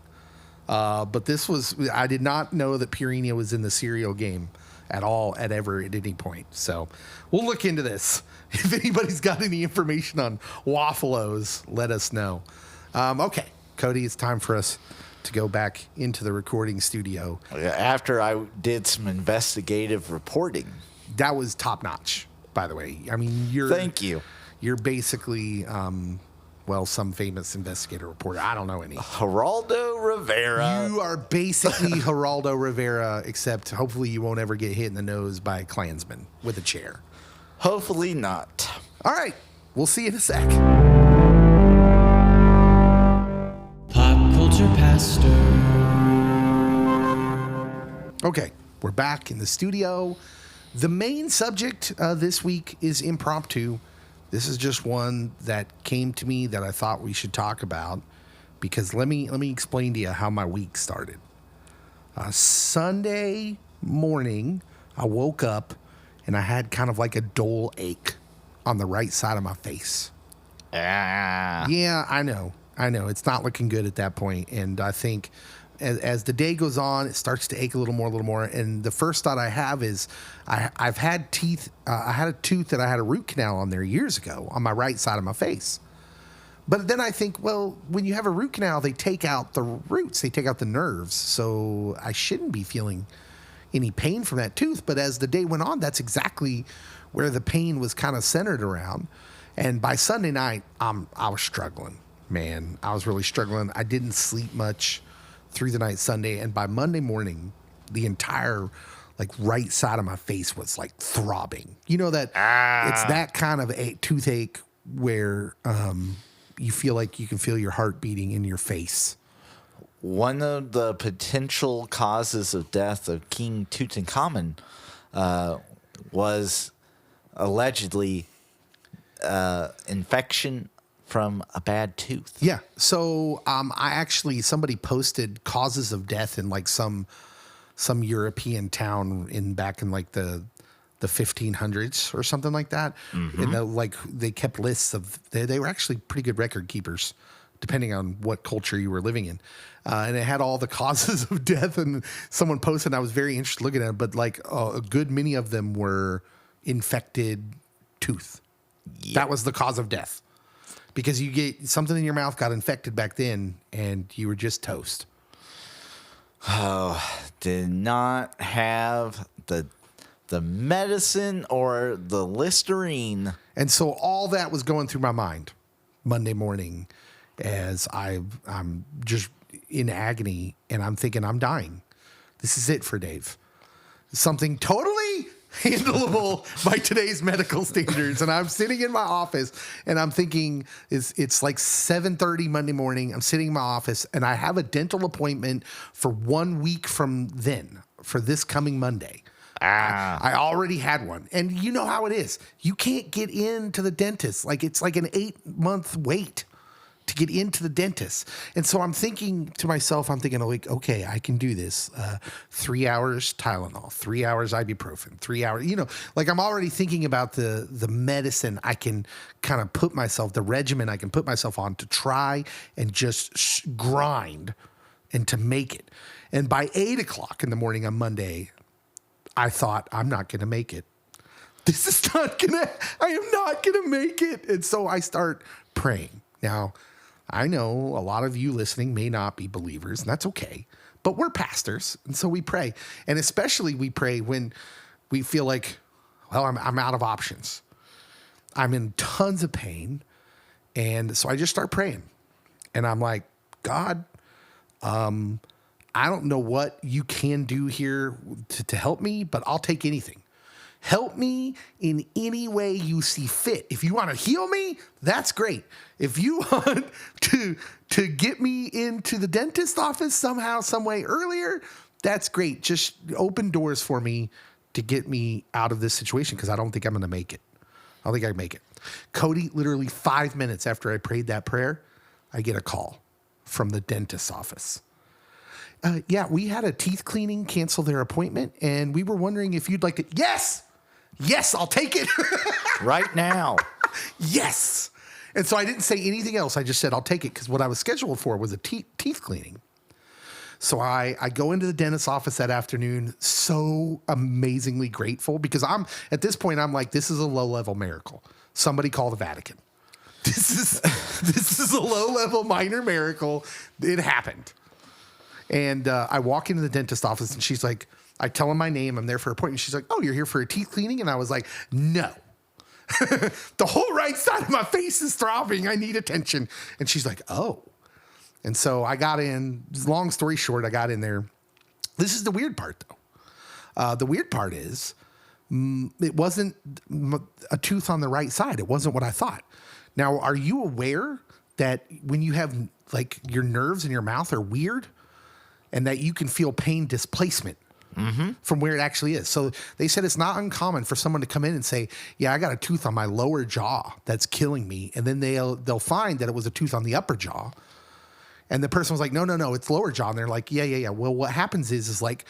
But this was, I did not know that Purina was in the cereal game at all, at any point. So we'll look into this. If anybody's got any information on Waffle-O's, let us know. Okay, Cody, it's time for us to go back into the recording studio. After I did some investigative reporting. That was top notch, by the way. I mean, Thank you. You're basically, some famous investigator reporter. I don't know any. Geraldo Rivera. You are basically Geraldo Rivera, except hopefully you won't ever get hit in the nose by a Klansman with a chair. Hopefully not. All right. We'll see you in a sec. Pop culture pastor. Okay. We're back in the studio. The main subject this week is impromptu. This is just one that came to me that I thought we should talk about because let me explain to you how my week started. Sunday morning, I woke up and I had kind of like a dull ache on the right side of my face. Yeah, I know. It's not looking good at that point. And I think as the day goes on, it starts to ache a little more. And the first thought I have is I've had teeth. I had a tooth that I had a root canal on there years ago on my right side of my face. But then I think, well, when you have a root canal, they take out the roots. They take out the nerves. So I shouldn't be feeling any pain from that tooth. But as the day went on, that's exactly where the pain was kind of centered around. And by Sunday night, I was struggling, man. I was really struggling. I didn't sleep much through the night Sunday. And by Monday morning, the entire right side of my face was like throbbing. You know that it's that kind of a toothache where you feel like you can feel your heart beating in your face. One of the potential causes of death of King Tutankhamun was allegedly infection from a bad tooth. Yeah. So somebody posted causes of death in like some European town back in like the 1500s or something like that. Mm-hmm. And they kept lists of, they were actually pretty good record keepers, depending on what culture you were living in. And it had all the causes of death, and someone posted, and I was very interested looking at it, but a good many of them were infected tooth. Yep. That was the cause of death. Because you get something in your mouth got infected back then, and you were just toast. Oh, did not have the medicine or the Listerine. And so all that was going through my mind Monday morning as I'm just in agony, and I'm thinking I'm dying. This is it for Dave. Something totally handleable by today's medical standards. And I'm sitting in my office and I'm thinking it's like 7:30 Monday morning. I'm sitting in my office and I have a dental appointment for 1 week from then, for this coming Monday. I already had one. And you know how it is. You can't get into the dentist. Like it's like an 8-month wait to get into the dentist. And so I'm thinking to myself, like, okay, I can do this. 3 hours Tylenol, 3 hours ibuprofen, 3 hours, like I'm already thinking about the medicine I can kind of put myself, the regimen I can put myself on to try and just grind and to make it. And by 8:00 in the morning on Monday, I thought, I'm not going to make it. I am not going to make it. And so I start praying. Now, I know a lot of you listening may not be believers, and that's okay. But we're pastors, and so we pray. And especially we pray when we feel like, well, I'm out of options. I'm in tons of pain. And so I just start praying. And I'm like, God, I don't know what you can do here to help me, but I'll take anything. Help me in any way you see fit. If you want to heal me, that's great. If you want to get me into the dentist office somehow, some way earlier, that's great. Just open doors for me to get me out of this situation because I don't think I'm going to make it. I don't think I can make it. Cody, literally 5 minutes after I prayed that prayer, I get a call from the dentist's office. Yeah, we had a teeth cleaning cancel their appointment, and we were wondering if you'd like to. Yes, I'll take it. Right now. Yes. And so I didn't say anything else. I just said, I'll take it because what I was scheduled for was a teeth cleaning. So I go into the dentist's office that afternoon, so amazingly grateful because at this point, I'm like, this is a low-level miracle. Somebody call the Vatican. This is a low-level minor miracle. It happened. And I walk into the dentist office and she's like, I tell her my name. I'm there for an appointment. She's like, oh, you're here for a teeth cleaning? And I was like, no. The whole right side of my face is throbbing. I need attention. And she's like, oh. And so I got in. Long story short, I got in there. This is the weird part, though. The weird part is it wasn't a tooth on the right side. It wasn't what I thought. Now, are you aware that when you have, like, your nerves in your mouth are weird and that you can feel pain displacement from where it actually is? So they said it's not uncommon for someone to come in and say, yeah, I got a tooth on my lower jaw that's killing me. And then they'll find that it was a tooth on the upper jaw. And the person was like, no, it's lower jaw. And they're like, yeah. Well, what happens is like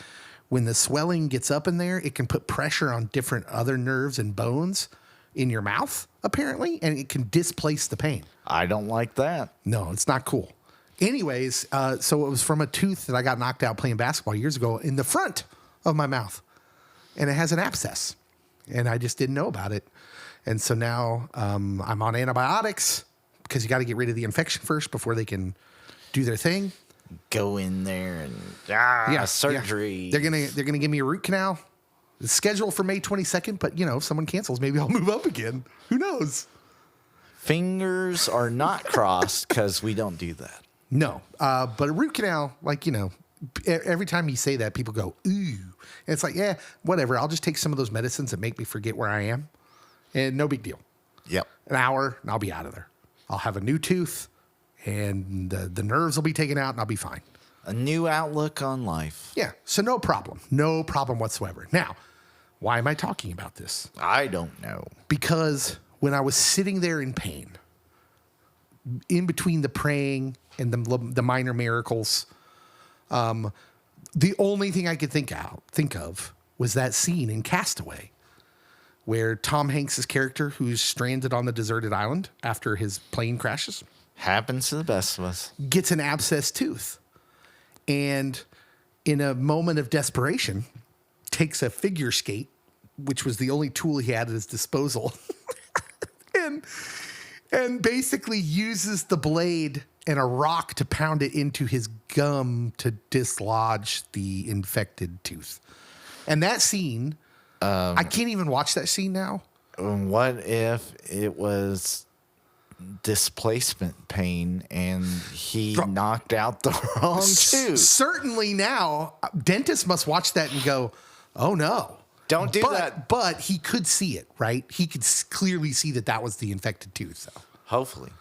when the swelling gets up in there, it can put pressure on different other nerves and bones in your mouth, apparently, and it can displace the pain. I don't like that. No, it's not cool. Anyways, so it was from a tooth that I got knocked out playing basketball years ago in the front of my mouth. And it has an abscess. And I just didn't know about it. And so now I'm on antibiotics because you got to get rid of the infection first before they can do their thing. Go in there and surgery. Yeah. They're gonna give me a root canal. It's scheduled for May 22nd, but if someone cancels, maybe I'll move up again. Who knows? Fingers are not crossed because we don't do that. No, but a root canal, like, every time you say that, people go, ooh. And it's like, yeah, whatever. I'll just take some of those medicines that make me forget where I am. And no big deal. Yep. An hour, and I'll be out of there. I'll have a new tooth, and the nerves will be taken out, and I'll be fine. A new outlook on life. Yeah, so no problem. No problem whatsoever. Now, why am I talking about this? I don't know. Because when I was sitting there in pain, in between the praying and the minor miracles, the only thing I could think of was that scene in Castaway where Tom Hanks' character, who's stranded on the deserted island after his plane crashes, happens to the best of us, gets an abscessed tooth. And in a moment of desperation, takes a figure skate, which was the only tool he had at his disposal, and basically uses the blade and a rock to pound it into his gum to dislodge the infected tooth. And that scene, I can't even watch that scene now. What if it was displacement pain and he knocked out the wrong tooth? Certainly now, dentists must watch that and go, oh no. Don't do that. But he could see it, right? He could clearly see that was the infected tooth, though. Hopefully.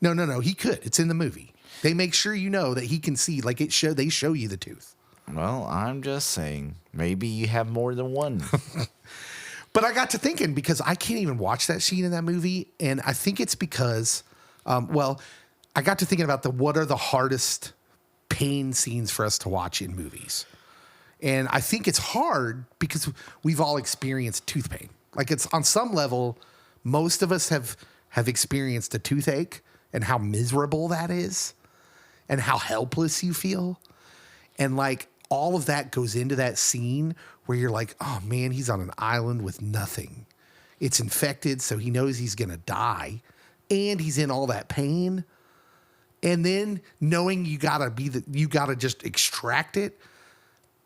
No. He could. It's in the movie. They make sure you know that he can see. Like they show you the tooth. Well, I'm just saying, maybe you have more than one. But I got to thinking because I can't even watch that scene in that movie, and I think it's because, I got to thinking about what are the hardest pain scenes for us to watch in movies, and I think it's hard because we've all experienced tooth pain. Like it's on some level, most of us have experienced a toothache and how miserable that is, and how helpless you feel, and like. All of that goes into that scene where you're like, oh man, he's on an island with nothing. It's infected, so he knows he's going to die. And he's in all that pain. And then knowing you got to just extract it.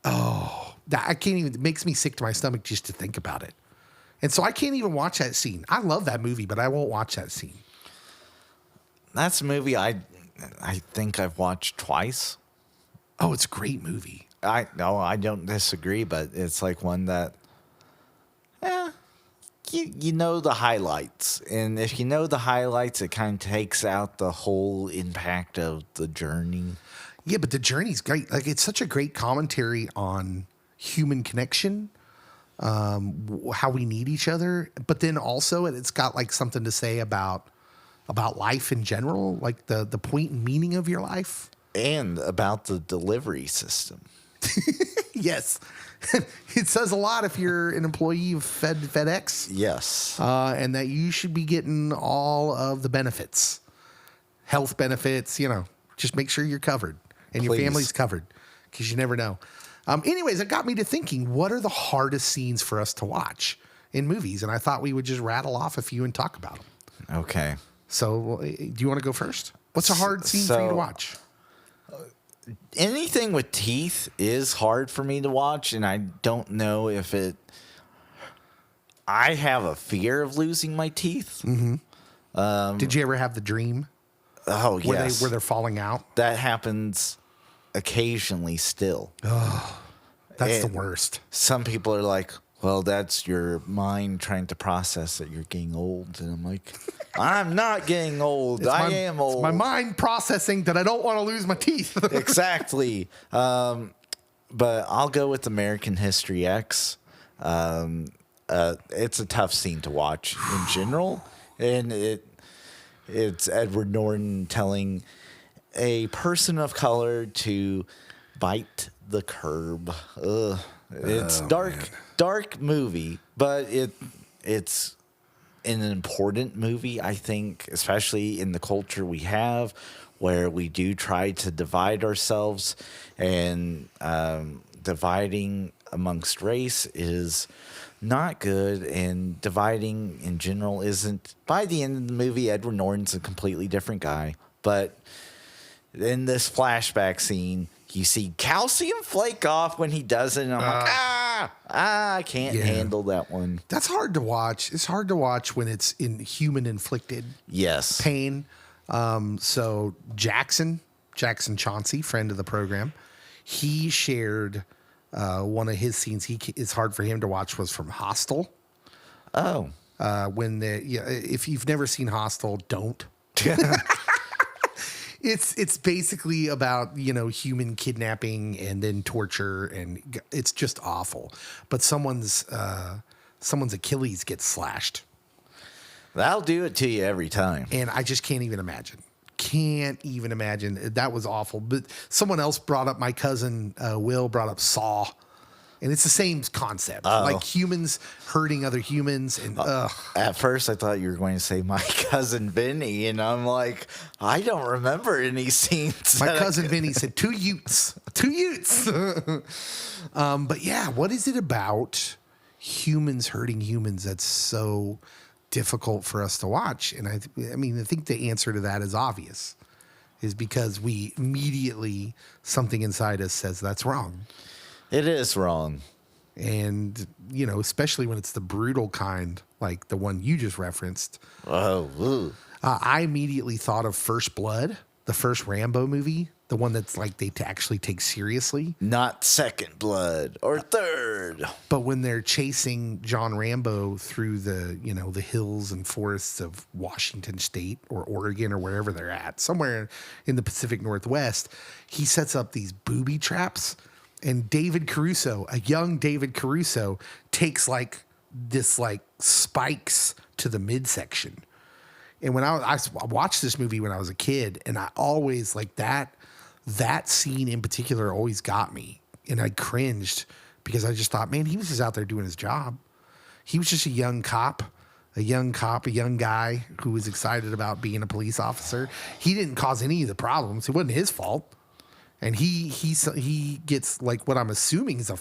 Oh, I can't even, it makes me sick to my stomach just to think about it. And so I can't even watch that scene. I love that movie, but I won't watch that scene. That's a movie I think I've watched twice. Oh, it's a great movie. I don't disagree, but it's like one that, you know the highlights, and if you know the highlights, it kind of takes out the whole impact of the journey. Yeah, but the journey's great. Like it's such a great commentary on human connection, how we need each other, but then also it's got like something to say about life in general, like the point and meaning of your life, and about the delivery system. Yes. It says a lot if you're an employee of FedEx. Yes. And that you should be getting all of the benefits, health benefits, just make sure you're covered and your family's covered because you never know. Anyways, it got me to thinking, what are the hardest scenes for us to watch in movies? And I thought we would just rattle off a few and talk about them. Okay. So do you want to go first? What's a hard scene for you to watch? Anything with teeth is hard for me to watch, and I don't know if I have a fear of losing my teeth. Mm-hmm. Did you ever have the dream? Oh, yes. Where they're falling out? That happens occasionally still. Oh, that's the worst. Some people are like, well, that's your mind trying to process that you're getting old. And I'm like, I'm not getting old. I am old. It's my mind processing that I don't want to lose my teeth. Exactly. But I'll go with American History X. It's a tough scene to watch in general. And it's Edward Norton telling a person of color to bite the curb. Ugh. It's dark movie, but it's an important movie, I think, especially in the culture we have, where we do try to divide ourselves, and dividing amongst race is not good, and dividing in general isn't. By the end of the movie, Edward Norton's a completely different guy, but in this flashback scene, you see calcium flake off when he does it, and I'm like, I can't handle that one. That's hard to watch. It's hard to watch when it's in human inflicted pain. So Jackson Chauncey, friend of the program, he shared one of his scenes. It's hard for him to watch was from Hostel. Oh, if you've never seen Hostel, don't. It's basically about, human kidnapping and then torture, and it's just awful. But someone's Achilles gets slashed. That'll do it to you every time. And I just can't even imagine. That was awful. But someone else brought up, my cousin Will brought up Saw. And it's the same concept, like humans hurting other humans. And at first, I thought you were going to say my cousin Vinny, and I'm like, I don't remember any scenes. My cousin Vinny said 2 Utes. But yeah, what is it about humans hurting humans that's so difficult for us to watch? And I think the answer to that is obvious, is because we immediately, something inside us says that's wrong. It is wrong. And, especially when it's the brutal kind, like the one you just referenced. Oh, I immediately thought of First Blood the first Rambo movie, the one that's like they actually take seriously. Not Second Blood or Third. But when they're chasing John Rambo through the, the hills and forests of Washington State or Oregon or wherever they're at, somewhere in the Pacific Northwest, he sets up these booby traps. And David Caruso, a young David Caruso, takes like spikes to the midsection. And when I watched this movie when I was a kid, and I always like that scene in particular always got me, and I cringed because I just thought, man, he was just out there doing his job. He was just a young guy who was excited about being a police officer. He didn't cause any of the problems. It wasn't his fault. And he gets like what I'm assuming is I'm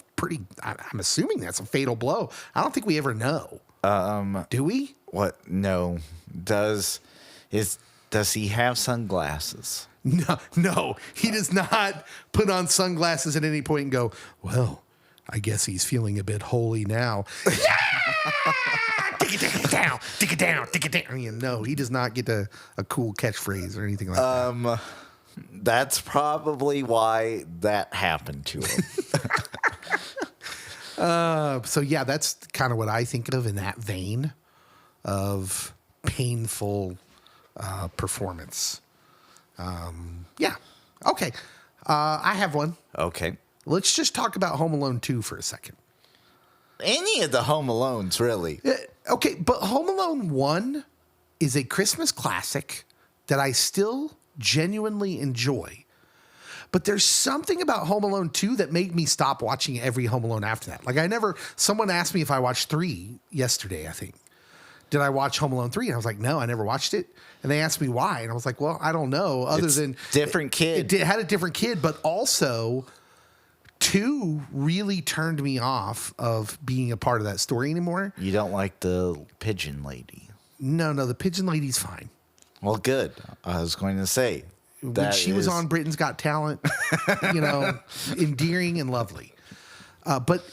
assuming that's a fatal blow. I don't think we ever know. Do we? What? No. Does he have sunglasses? No, he does not put on sunglasses at any point and go, well, I guess he's feeling a bit holy now. Yeah! Dig it down, dig it down, dig it down. No, he does not get a cool catchphrase or anything like that. That's probably why that happened to him. So yeah, that's kind of what I think of in that vein of painful performance. Yeah. Okay. I have one. Okay. Let's just talk about Home Alone 2 for a second. Any of the Home Alones, really. Okay, but Home Alone 1 is a Christmas classic that I still genuinely enjoy. But there's something about Home Alone 2 that made me stop watching every Home Alone after that. Like someone asked me if I watched 3 yesterday, I think. Did I watch Home Alone 3? And I was like, no, I never watched it. And they asked me why. And I was like, well, I don't know. Different kid. It had a different kid, but also 2 really turned me off of being a part of that story anymore. You don't like the pigeon lady? No, the pigeon lady's fine. Well, good. I was going to say. When she was on Britain's Got Talent, endearing and lovely. But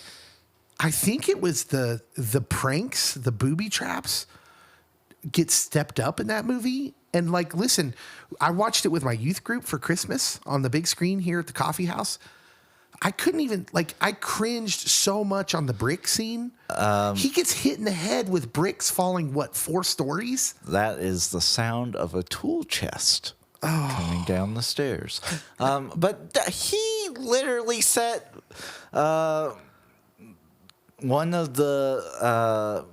I think it was the pranks, the booby traps get stepped up in that movie. And like, listen, I watched it with my youth group for Christmas on the big screen here at the coffee house. I couldn't even, I cringed so much on the brick scene. He gets hit in the head with bricks falling, 4 stories? That is the sound of a tool chest coming down the stairs. But he literally set one of the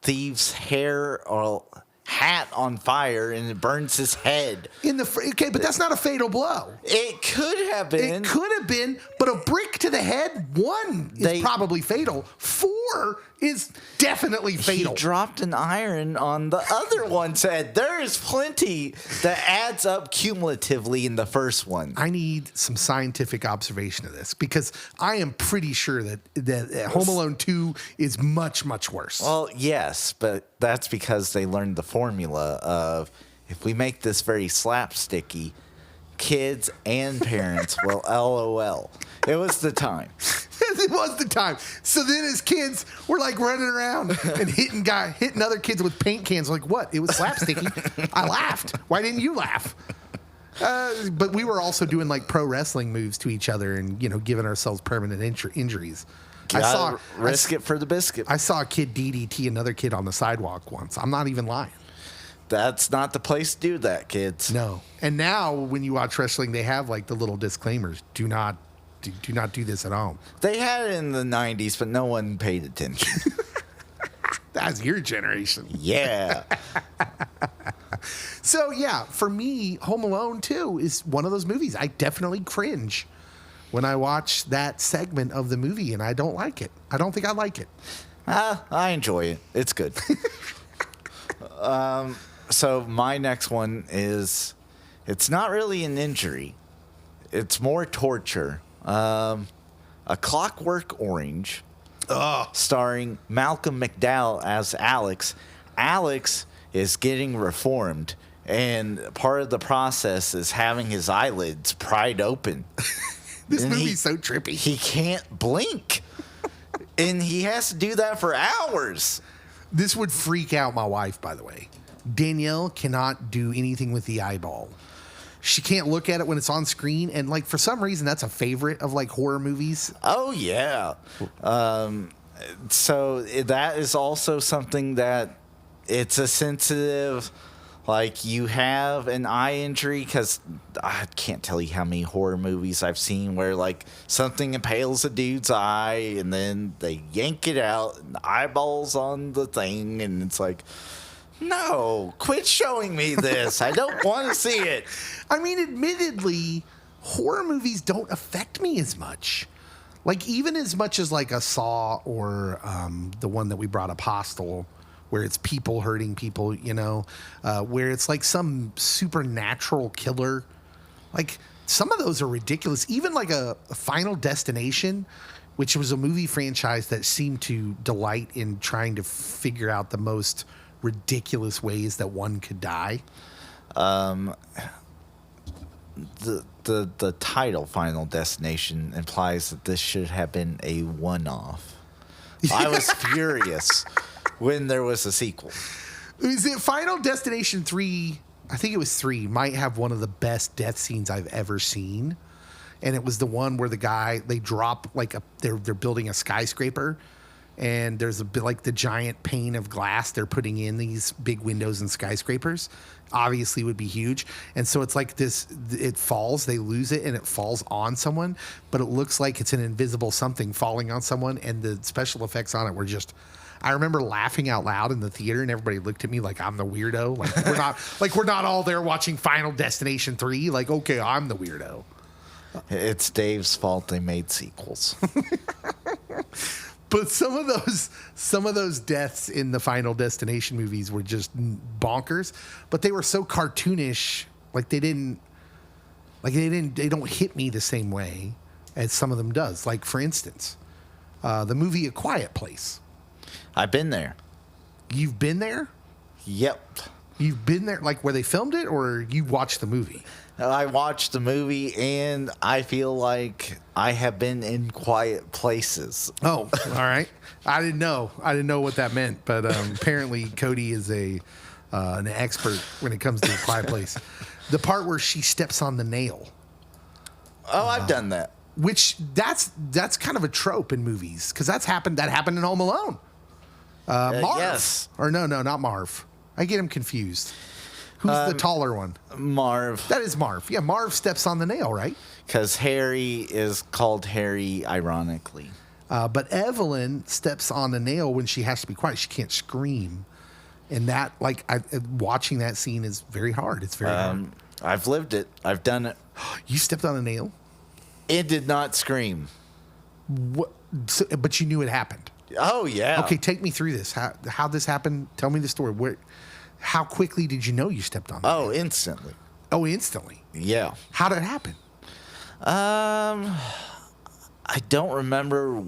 thieves' hair or hat on fire, and it burns his head. Okay, but that's not a fatal blow. It could have been. It could have been, but a brick to the head, 1 is probably fatal. 4 is definitely fatal. He dropped an iron on the other one's head. There is plenty that adds up cumulatively in the first one. I need some scientific observation of this because I am pretty sure that Home Alone 2 is much, much worse. Well, yes, but that's because they learned the formula of if we make this very slapsticky, kids and parents will LOL. It was the time. It was the time. So then as kids, we're like running around and hitting other kids with paint cans. Like, what? It was slapsticky. I laughed. Why didn't you laugh? But we were also doing like pro wrestling moves to each other and, giving ourselves permanent injuries. Risk it for the biscuit. I saw a kid DDT another kid on the sidewalk once. I'm not even lying. That's not the place to do that, kids. No. And now when you watch wrestling, they have like the little disclaimers. Do not do this at home. They had it in the 90s, but no one paid attention. That's your generation. Yeah. So, yeah, for me, Home Alone 2 is one of those movies. I definitely cringe when I watch that segment of the movie, and I don't like it. I don't think I like it. I enjoy it. It's good. So my next one is, it's not really an injury. It's more torture. A Clockwork Orange, starring Malcolm McDowell as Alex. Alex is getting reformed, and part of the process is having his eyelids pried open. This movie's so trippy. He can't blink, and he has to do that for hours. This would freak out my wife, by the way. Danielle cannot do anything with the eyeball. She can't look at it when it's on screen, and like for some reason that's a favorite of like horror movies. Oh yeah. So that is also something that it's a sensitive. Like, you have an eye injury, because I can't tell you how many horror movies I've seen where, like, something impales a dude's eye, and then they yank it out, and the eyeballs on the thing, and it's like, no, quit showing me this. I don't want to see it. I mean, admittedly, horror movies don't affect me as much. Like, even as much as, like, a Saw or the one that we brought up, Hostel, where it's people hurting people, you know, where it's like some supernatural killer. Like, some of those are ridiculous. Even like a Final Destination, which was a movie franchise that seemed to delight in trying to figure out the most ridiculous ways that one could die. The title Final Destination implies that this should have been a one-off. I was furious when there was a sequel. Is it Final Destination 3? I think it was 3. Might have one of the best death scenes I've ever seen. And it was the one where the guy, they drop like they're building a skyscraper, and there's like the giant pane of glass they're putting in these big windows and skyscrapers. Obviously would be huge. And so it's like this, it falls, they lose it, and it falls on someone, but it looks like it's an invisible something falling on someone, and the special effects on it were just, I remember laughing out loud in the theater, and everybody looked at me like I'm the weirdo. Like we're not all there watching Final Destination 3. Like, okay, I'm the weirdo. It's Dave's fault they made sequels. But some of those deaths in the Final Destination movies were just bonkers. But they were so cartoonish, like they don't hit me the same way as some of them does. Like, for instance, the movie A Quiet Place. I've been there. You've been there? Yep. You've been there, like where they filmed it, or you watched the movie? I watched the movie, and I feel like I have been in quiet places. Oh, all right. I didn't know what that meant, but apparently Cody is an expert when it comes to A Quiet Place. The part where she steps on the nail. Oh, I've done that. Which that's kind of a trope in movies, because that happened in Home Alone. Marv. Yes. Or no, not Marv. I get him confused. Who's the taller one? Marv. That is Marv. Yeah, Marv steps on the nail, right? Because Harry is called Harry, ironically. But Evelyn steps on the nail when she has to be quiet. She can't scream. And that, watching that scene is very hard. It's very hard. I've lived it. I've done it. You stepped on a nail? It did not scream. What? But you knew it happened. Oh, yeah. Okay, take me through this. How this happened? Tell me the story. How quickly did you know you stepped on the nail? Instantly. Oh, instantly. Yeah. How did it happen? I don't remember.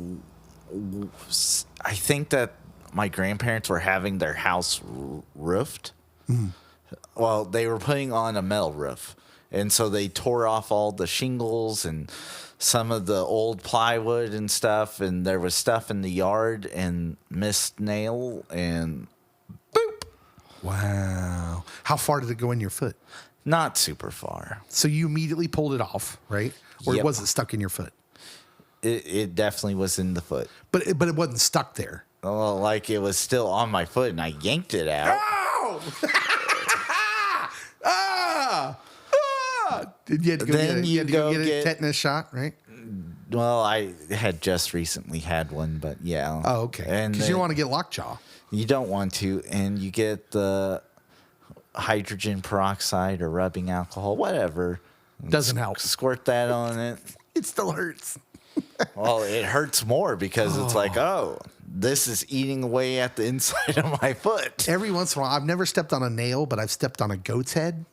I think that my grandparents were having their house roofed. Mm. Well, they were putting on a metal roof. And so they tore off all the shingles and some of the old plywood and stuff. And there was stuff in the yard and missed nail and boop. Wow. How far did it go in your foot? Not super far. So you immediately pulled it off, right? Or Yep. was it stuck in your foot? It definitely was in the foot. But it wasn't stuck there. Oh, like it was still on my foot, and I yanked it out. Oh! Did you have to go Then you go get a get- tetanus shot, right? Well, I had just recently had one, but yeah. Oh, okay. And Because you don't want to get lockjaw. You don't want to, and you get the hydrogen peroxide or rubbing alcohol, whatever. Doesn't help. Squirt that on it. It still hurts. Well, it hurts more because it's like, this is eating away at the inside of my foot. Every once in a while, I've never stepped on a nail, but I've stepped on a goat's head.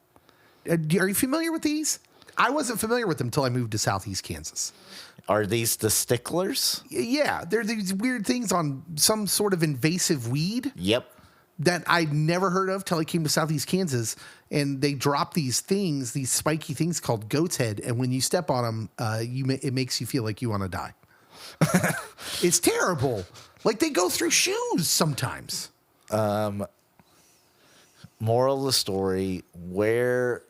Are you familiar with these? I wasn't familiar with them until I moved to Southeast Kansas. Are these the sticklers? Yeah, they're these weird things on some sort of invasive weed. Yep. That I'd never heard of till I came to Southeast Kansas, and they drop these things, these spiky things called goat's head, and when you step on them, it makes you feel like you want to die. It's terrible. Like they go through shoes sometimes. Moral of the story: wear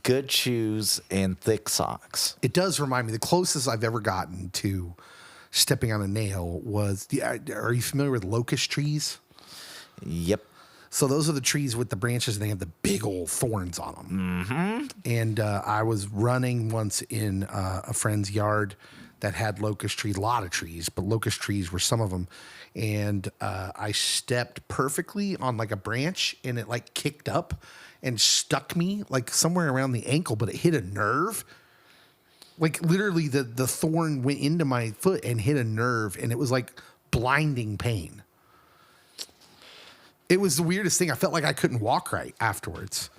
good shoes and thick socks. It does remind me. The closest I've ever gotten to stepping on a nail was are you familiar with locust trees? Yep. So those are the trees with the branches, and they have the big old thorns on them. Mm-hmm. And I was running once in a friend's yard that had locust trees, a lot of trees, but locust trees were some of them. And I stepped perfectly on like a branch, and it like kicked up and stuck me like somewhere around the ankle, but it hit a nerve. Like literally the thorn went into my foot and hit a nerve, and it was like blinding pain. It was the weirdest thing. I felt like I couldn't walk right afterwards.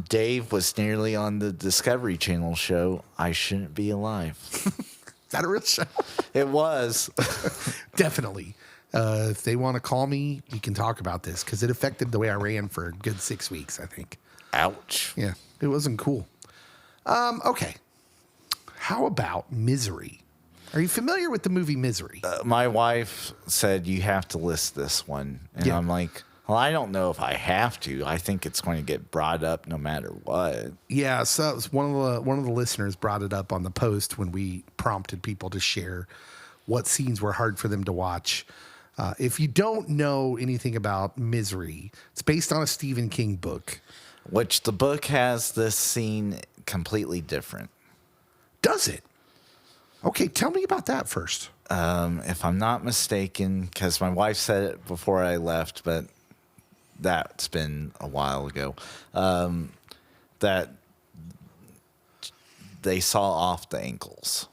Dave was nearly on the Discovery Channel show, I Shouldn't Be Alive. Is that a real show? It was. Definitely. If they want to call me, we can talk about this because it affected the way I ran for a good 6 weeks, I think. Ouch. Yeah, it wasn't cool. Okay. How about Misery? Are you familiar with the movie Misery? My wife said you have to list this one. And Yeah. I'm like, well, I don't know if I have to. I think it's going to get brought up no matter what. Yeah, so it was one of the listeners brought it up on the post when we prompted people to share what scenes were hard for them to watch. If you don't know anything about Misery, it's based on a Stephen King book. Which the book has this scene completely different. Does it? Okay, tell me about that first. If I'm not mistaken, because my wife said it before I left, but that's been a while ago, that they saw off the ankles.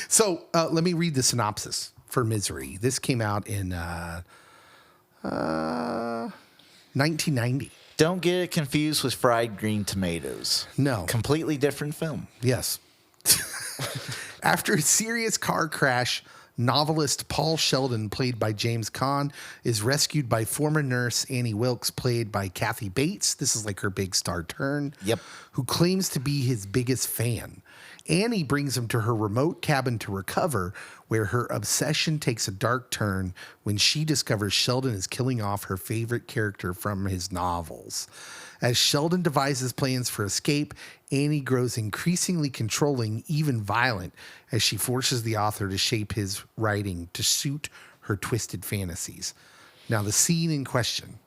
So let me read the synopsis for Misery. This came out in 1990. Don't get it confused with Fried Green Tomatoes. No. Completely different film. Yes. After a serious car crash, novelist Paul Sheldon, played by James Caan, is rescued by former nurse Annie Wilkes, played by Kathy Bates. This is like her big star turn. Yep. Who claims to be his biggest fan. Annie brings him to her remote cabin to recover, where her obsession takes a dark turn when she discovers Sheldon is killing off her favorite character from his novels. As Sheldon devises plans for escape, Annie grows increasingly controlling, even violent, as she forces the author to shape his writing to suit her twisted fantasies. Now, the scene in question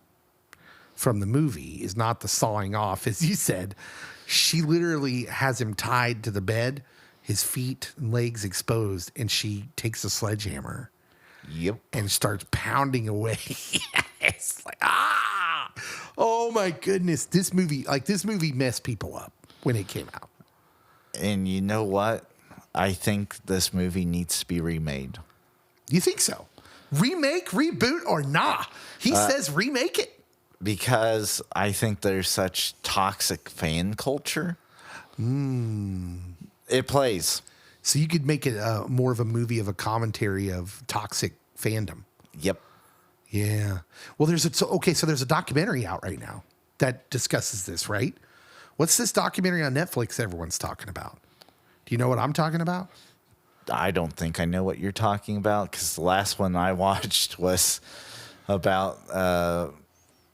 from the movie is not the sawing off, as you said. She literally has him tied to the bed, his feet and legs exposed, and she takes a sledgehammer Yep. and starts pounding away. It's like, oh my goodness. This movie messed people up when it came out. And you know what? I think this movie needs to be remade. You think so? Remake, reboot, or nah? He says remake it. Because I think there's such toxic fan culture. It plays. So you could make it more of a movie of a commentary of toxic fandom. Yep. Yeah. Well, there's a documentary out right now that discusses this, right? What's this documentary on Netflix everyone's talking about? Do you know what I'm talking about? I don't think I know what you're talking about because the last one I watched was about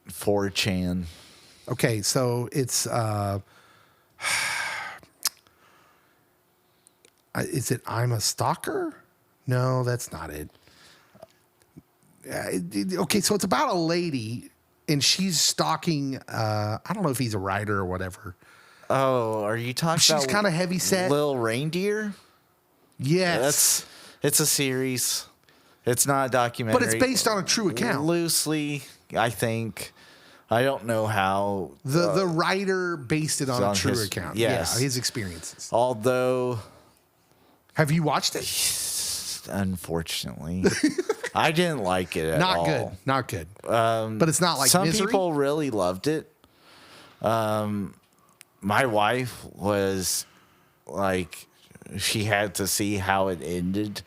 4chan. Okay, so it's is it I'm a Stalker? No, that's not it. Okay, so it's about a lady and she's stalking I don't know if he's a writer or whatever. Oh, are you talking about? She's kind of heavy set. Lil Reindeer? Yes. It's a series. It's not a documentary. But it's based on a true account. Loosely, I think. I don't know how. The writer based it on a true account. Yes. Yeah, his experiences. Although, Have you watched it? unfortunately, I didn't like it at all. Not good. But it's not like Some Misery? people really loved it. My wife was like, she had to see how it ended.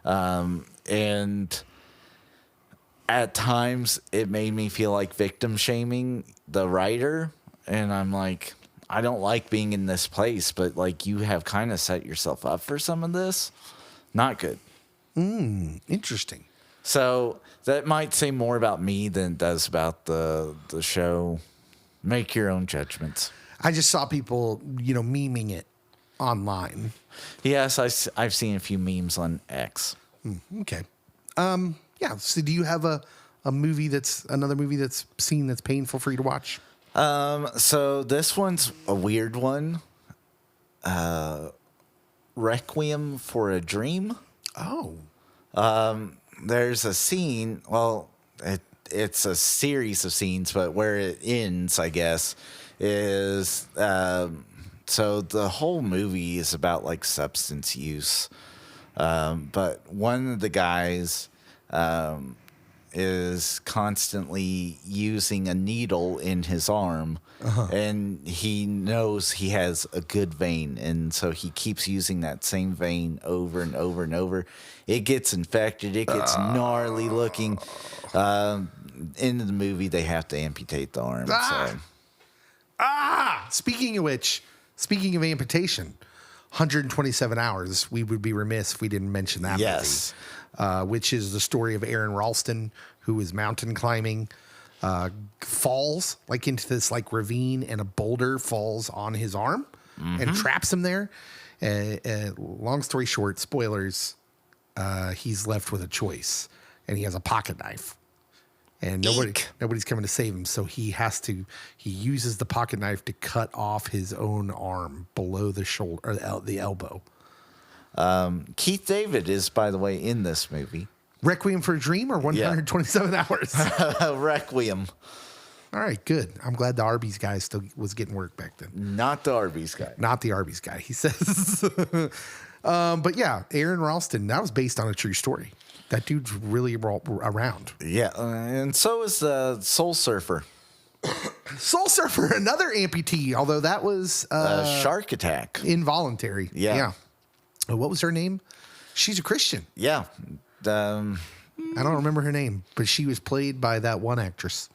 And at times it made me feel like victim shaming the writer. And I'm like, I don't like being in this place, but like you have kind of set yourself up for some of this. Not good. Interesting. So that might say more about me than it does about the show. Make your own judgments. I just saw people, memeing it online. Yes, I've seen a few memes on X. Okay. Yeah. So do you have another movie that's painful for you to watch? So this one's a weird one. Requiem for a Dream. Oh. There's a scene. Well, it's a series of scenes, but where it ends, I guess, is so the whole movie is about like substance use. But one of the guys is constantly using a needle in his arm, and he knows he has a good vein, and so he keeps using that same vein over and over and over. It gets infected. It gets gnarly looking. In the movie, they have to amputate the arm. Speaking of amputation, 127 Hours, we would be remiss if we didn't mention that movie, which is the story of Aaron Ralston, who is mountain climbing, falls like into this like ravine, and a boulder falls on his arm and traps him there. Long story short, spoilers, he's left with a choice, and he has a pocket knife. And nobody's coming to save him, so he uses the pocket knife to cut off his own arm below the shoulder or the elbow. Keith David is, by the way, in this movie. Requiem for a Dream or 127 Hours? Requiem. All right, good. I'm glad the Arby's guy still was getting work back then. Not the Arby's guy. Not the Arby's guy, he says. But yeah, Aaron Ralston, that was based on a true story. That dude's really around. Yeah, and so is Soul Surfer. Soul Surfer, another amputee, although that was Shark Attack. Involuntary. Yeah. What was her name? She's a Christian. Yeah. I don't remember her name, but she was played by that one actress.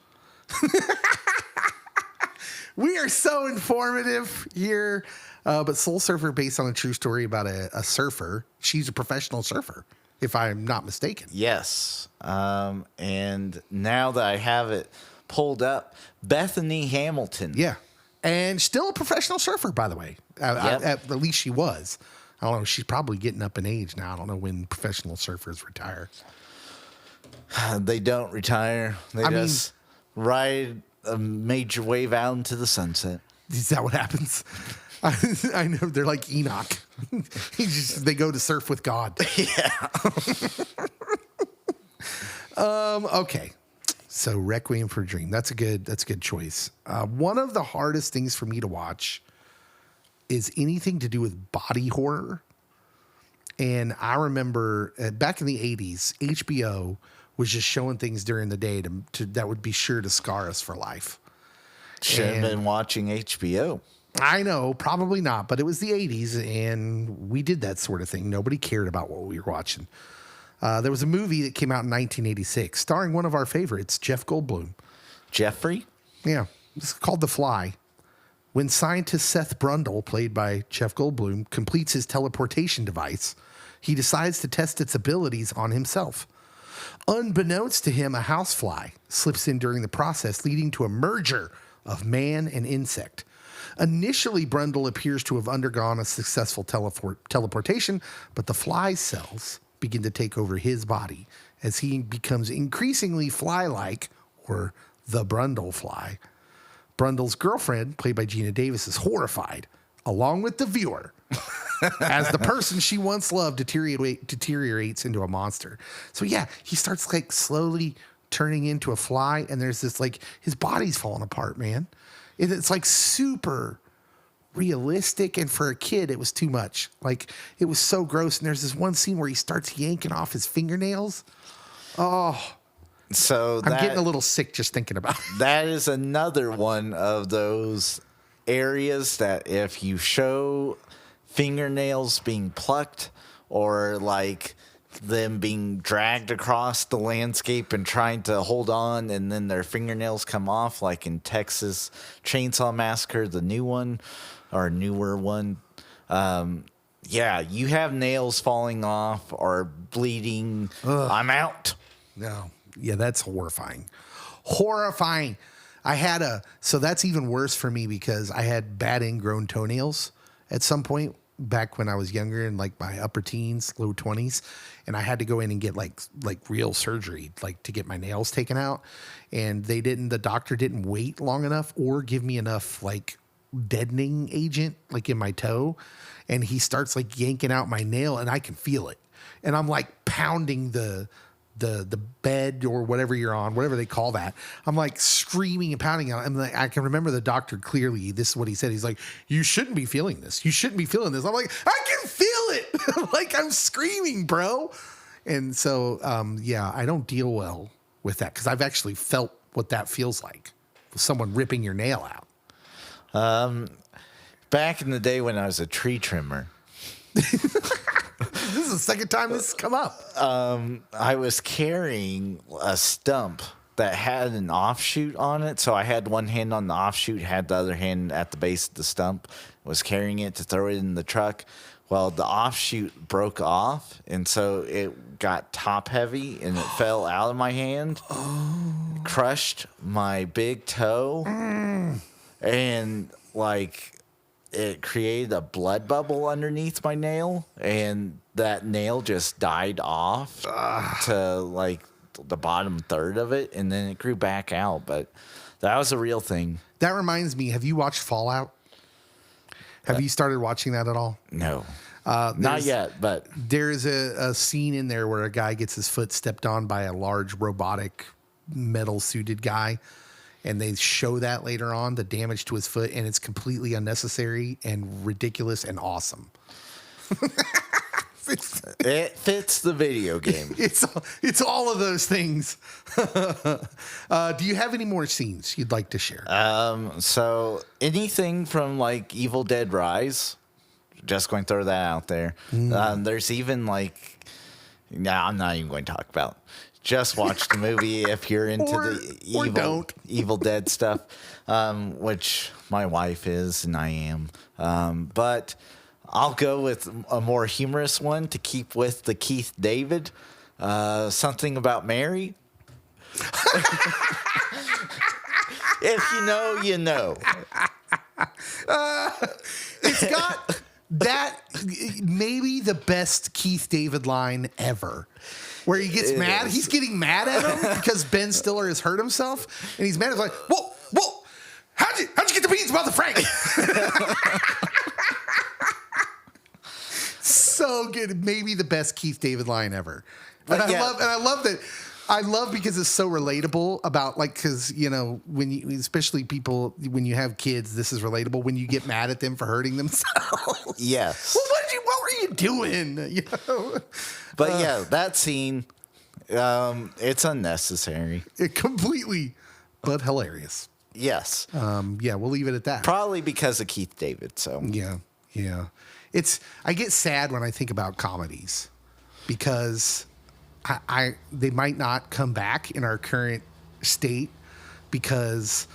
We are so informative here. But Soul Surfer, based on a true story about a surfer. She's a professional surfer, if I'm not mistaken. Yes. And now that I have it pulled up, Bethany Hamilton. Yeah. And still a professional surfer, by the way. At least she was. I don't know. She's probably getting up in age now. I don't know when professional surfers retire. They don't retire. They just ride a major wave out into the sunset. Is that what happens? I know. They're like Enoch. They go to surf with God. Yeah. Okay. So Requiem for a Dream. That's a good choice. One of the hardest things for me to watch is anything to do with body horror. And I remember back in the 80s, HBO was just showing things during the day to that would be sure to scar us for life. Should have been watching HBO. I know, probably not, but it was the 80s, and we did that sort of thing. Nobody cared about what we were watching. There was a movie that came out in 1986 starring one of our favorites, Jeff Goldblum. Jeffrey? Yeah. It's called The Fly. When scientist Seth Brundle, played by Jeff Goldblum, completes his teleportation device, he decides to test its abilities on himself. Unbeknownst to him, a housefly slips in during the process, leading to a merger of man and insect. Initially, Brundle appears to have undergone a successful teleportation, but the fly's cells begin to take over his body as he becomes increasingly fly-like, or the Brundle fly. Brundle's girlfriend, played by Gina Davis, is horrified, along with the viewer, as the person she once loved deteriorates into a monster. So yeah, he starts like slowly turning into a fly, and there's this like his body's falling apart, man. It's like super realistic, and for a kid, it was too much. Like it was so gross. And there's this one scene where he starts yanking off his fingernails. Oh. So I'm getting a little sick just thinking about it. That is another one of those areas that if you show fingernails being plucked or like them being dragged across the landscape and trying to hold on and then their fingernails come off, like in Texas Chainsaw Massacre, the new one or newer one. Yeah, you have nails falling off or bleeding. Ugh. I'm out. No. Yeah, that's horrifying. Horrifying. So that's even worse for me because I had bad ingrown toenails at some point back when I was younger in like my upper teens, low 20s. And I had to go in and get like real surgery, like to get my nails taken out. And the doctor didn't wait long enough or give me enough like deadening agent, like in my toe. And he starts like yanking out my nail and I can feel it. And I'm like pounding the bed or whatever you're on, whatever they call that. I'm like screaming and pounding on it. I'm like, I can remember the doctor clearly. This is what he said. He's like, you shouldn't be feeling this. You shouldn't be feeling this. I'm like, I can feel it. Like I'm screaming, bro. And so, I don't deal well with that because I've actually felt what that feels like with someone ripping your nail out. Back in the day when I was a tree trimmer. This is the second time this has come up. I was carrying a stump that had an offshoot on it. So I had one hand on the offshoot, had the other hand at the base of the stump, was carrying it to throw it in the truck. Well, the offshoot broke off, and so it got top heavy, and it fell out of my hand, crushed my big toe, and like it created a blood bubble underneath my nail, and that nail just died off to like the bottom third of it, and then it grew back out. But that was a real thing. That reminds me, have you watched Fallout? Have you started watching that at all? No. Not yet, but there's a scene in there where a guy gets his foot stepped on by a large robotic metal suited guy. And they show that later on, the damage to his foot, and it's completely unnecessary and ridiculous and awesome. It fits the video game. It's all of those things. Do you have any more scenes you'd like to share? So anything from like Evil Dead Rise, just going to throw that out there. There's even like, I'm not even going to talk about. Just watch the movie if you're into the Evil Dead stuff, which my wife is and I am. But I'll go with a more humorous one to keep with the Keith David. Something About Mary. If you know, you know. It's got that maybe the best Keith David line ever. Where he gets mad. He's getting mad at him because Ben Stiller has hurt himself. And he's mad. He's like, whoa, how'd you get the beans about the Frank? So good. Maybe the best Keith David line ever. And I love that. I love because it's so relatable about like, cause you know, especially people, when you have kids, this is relatable when you get mad at them for hurting themselves. Yes. Well, what were you doing? You know? But yeah, that scene, it's unnecessary. Completely, but hilarious. Yes. We'll leave it at that. Probably because of Keith David. So yeah. I get sad when I think about comedies because they might not come back in our current state because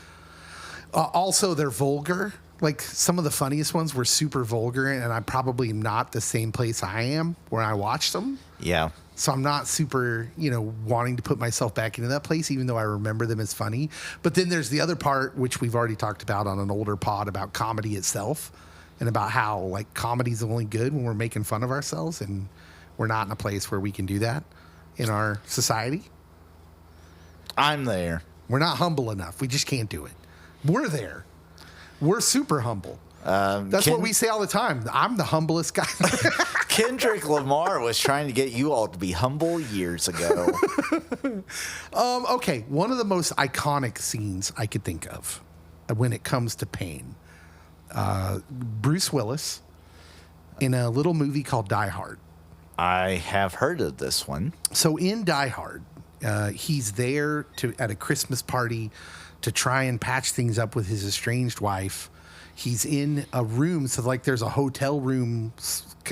also they're vulgar. Like some of the funniest ones were super vulgar, and I'm probably not the same place I am where I watched them. Yeah. So I'm not super, wanting to put myself back into that place, even though I remember them as funny. But then there's the other part, which we've already talked about on an older pod about comedy itself and about how like comedy's only good when we're making fun of ourselves, and we're not in a place where we can do that in our society. I'm there. We're not humble enough. We just can't do it. We're there. We're super humble. That's what we say all the time. I'm the humblest guy. Kendrick Lamar was trying to get you all to be humble years ago. Okay, one of the most iconic scenes I could think of when it comes to pain. Bruce Willis in a little movie called Die Hard. I have heard of this one. So in Die Hard, he's there at a Christmas party to try and patch things up with his estranged wife. He's in a room, so like there's a hotel room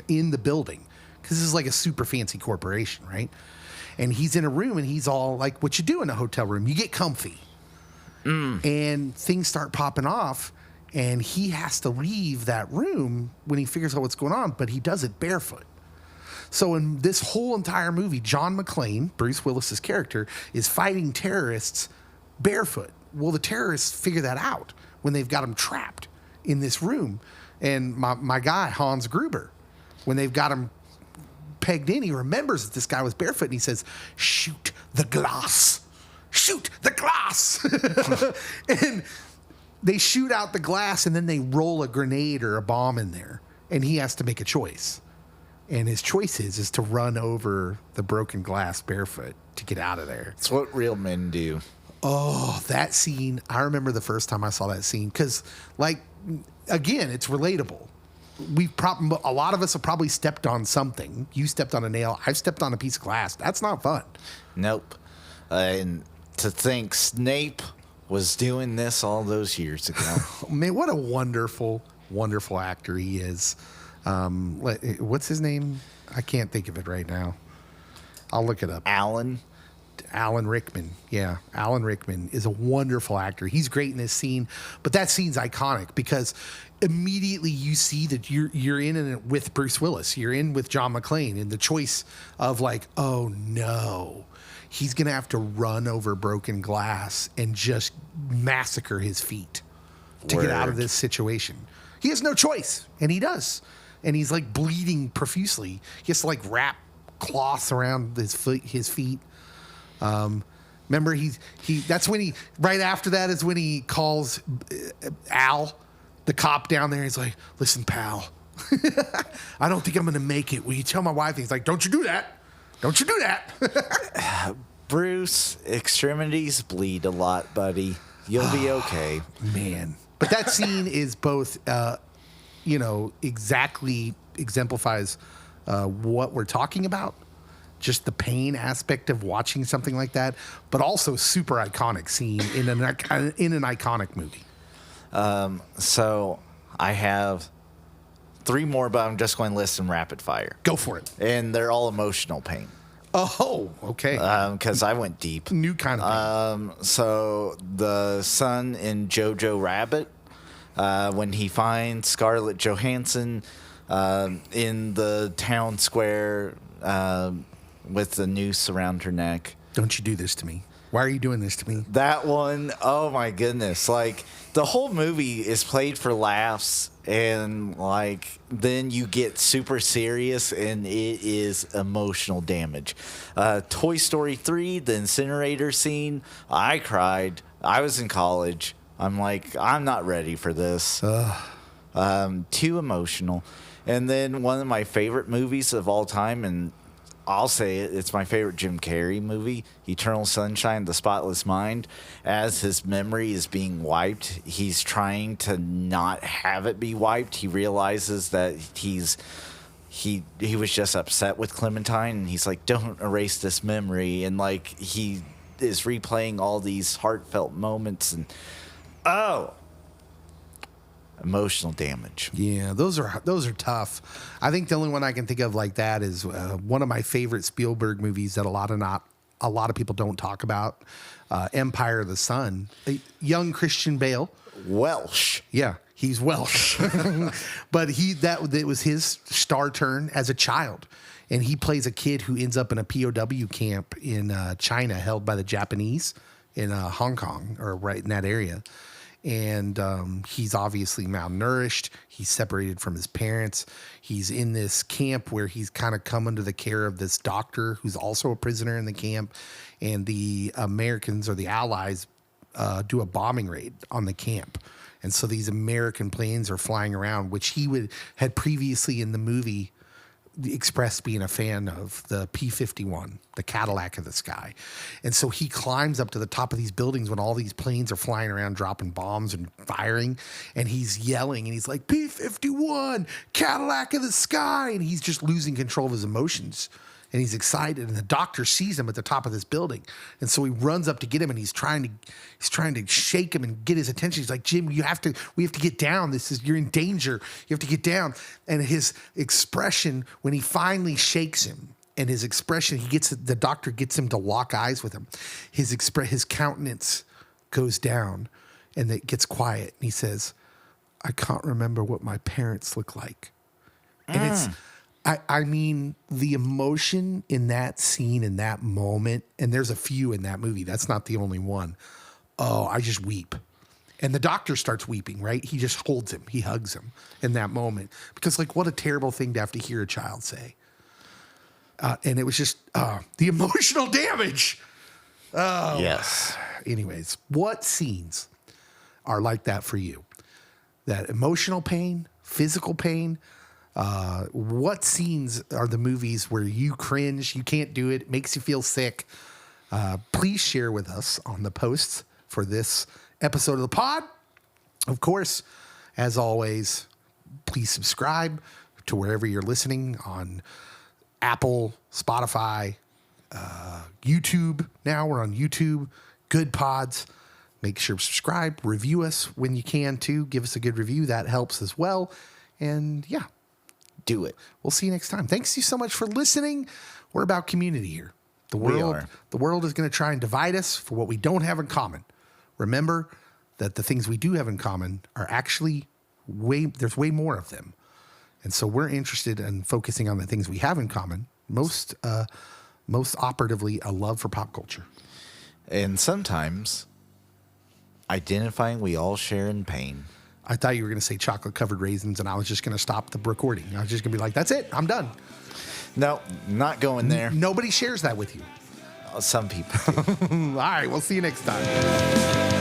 in the building because this is like a super fancy corporation, right? And he's in a room and he's all like, what you do in a hotel room? You get comfy. And things start popping off, and he has to leave that room when he figures out what's going on, but he does it barefoot. So in this whole entire movie, John McClane, Bruce Willis's character, is fighting terrorists barefoot Well, the terrorists figure that out when they've got him trapped in this room. And my guy, Hans Gruber, when they've got him pegged in, he remembers that this guy was barefoot, and he says, shoot the glass. Shoot the glass. And they shoot out the glass, and then they roll a grenade or a bomb in there, and he has to make a choice. And his choice is to run over the broken glass barefoot to get out of there. It's what real men do. Oh, that scene. I remember the first time I saw that scene because, like, again, it's relatable. A lot of us have probably stepped on something. You stepped on a nail. I've stepped on a piece of glass. That's not fun. Nope. And to think Snape was doing this all those years ago. Man, what a wonderful, wonderful actor he is. What's his name? I can't think of it right now. I'll look it up. Alan Rickman. Yeah, Alan Rickman is a wonderful actor. He's great in this scene, but that scene's iconic because immediately you see that you're in it with Bruce Willis. You're in with John McClane, and the choice of like, oh no, he's going to have to run over broken glass and just massacre his feet to get out of this situation. He has no choice, and he does. And he's like bleeding profusely. He has to like wrap cloths around his feet. Remember, that's when right after that is when he calls Al, the cop down there. He's like, listen, pal, I don't think I'm going to make it. Will you tell my wife? He's like, don't you do that. Don't you do that. Bruce, extremities bleed a lot, buddy. You'll be okay. Man. But that scene is both, exactly exemplifies what we're talking about. Just the pain aspect of watching something like that, but also super iconic scene in an iconic movie. So I have 3 more, but I'm just going to list them rapid fire. Go for it. And they're all emotional pain. Oh, okay. Because I went deep. New kind of pain. So the son in Jojo Rabbit, when he finds Scarlett Johansson in the town square with the noose around her neck. Don't you do this to me. Why are you doing this to me? That one, oh my goodness. Like, the whole movie is played for laughs, and like then you get super serious, and it is emotional damage. Toy Story 3, the incinerator scene, I cried. I was in college. I'm like, I'm not ready for this. Too emotional. And then one of my favorite movies of all time, and I'll say it's my favorite Jim Carrey movie, Eternal Sunshine of the Spotless Mind. As his memory is being wiped, he's trying to not have it be wiped. He realizes that he was just upset with Clementine, and he's like, don't erase this memory. And like he is replaying all these heartfelt moments, and emotional damage. Yeah, those are tough. I think the only one I can think of like that is one of my favorite Spielberg movies that a lot of people don't talk about. Empire of the Sun. Young Christian Bale. Welsh. Yeah, he's Welsh, but it was his star turn as a child, and he plays a kid who ends up in a POW camp in China, held by the Japanese in Hong Kong or right in that area. And he's obviously malnourished. He's separated from his parents. He's in this camp where he's kind of come under the care of this doctor who's also a prisoner in the camp. And the Americans or the Allies do a bombing raid on the camp. And so these American planes are flying around, which he had previously in the movie expressed being a fan of the P-51, the Cadillac of the sky. And so he climbs up to the top of these buildings when all these planes are flying around, dropping bombs and firing. And he's yelling and he's like, P-51, Cadillac of the sky. And he's just losing control of his emotions. And he's excited. And the doctor sees him at the top of this building. And so he runs up to get him, and he's trying to shake him and get his attention. He's like, Jim, we have to get down. You're in danger. You have to get down. And his expression when he finally shakes him, and his expression, the doctor gets him to lock eyes with him. His countenance goes down, and it gets quiet. And he says, I can't remember what my parents look like. And it's, I mean, the emotion in that scene, in that moment, and there's a few in that movie. That's not the only one. oh, I just weep. And the doctor starts weeping, right? He just holds him. He hugs him in that moment. Because, like, what a terrible thing to have to hear a child say. And it was just the emotional damage. Oh. Yes. Anyways, what scenes are like that for you? That emotional pain, physical pain? What scenes are the movies where you cringe, you can't do it, makes you feel sick? Please share with us on the posts for this episode of the pod. Of course, as always, please subscribe to wherever you're listening on Apple, Spotify, YouTube. Now we're on YouTube, Good Pods. Make sure to subscribe, review us when you can too. Give us a good review. That helps as well. And yeah, Do it. we'll see you next time. Thanks you so much for listening. We're about community here. The world is going to try and divide us for what we don't have in common. Remember that the things we do have in common are actually there's way more of them. And so we're interested in focusing on the things we have in common. Most operatively, a love for pop culture. And sometimes identifying we all share in pain. I thought you were going to say chocolate covered raisins, and I was just going to stop the recording. I was just going to be like, that's it. I'm done. No, not going there. Nobody shares that with you. Some people. All right. We'll see you next time.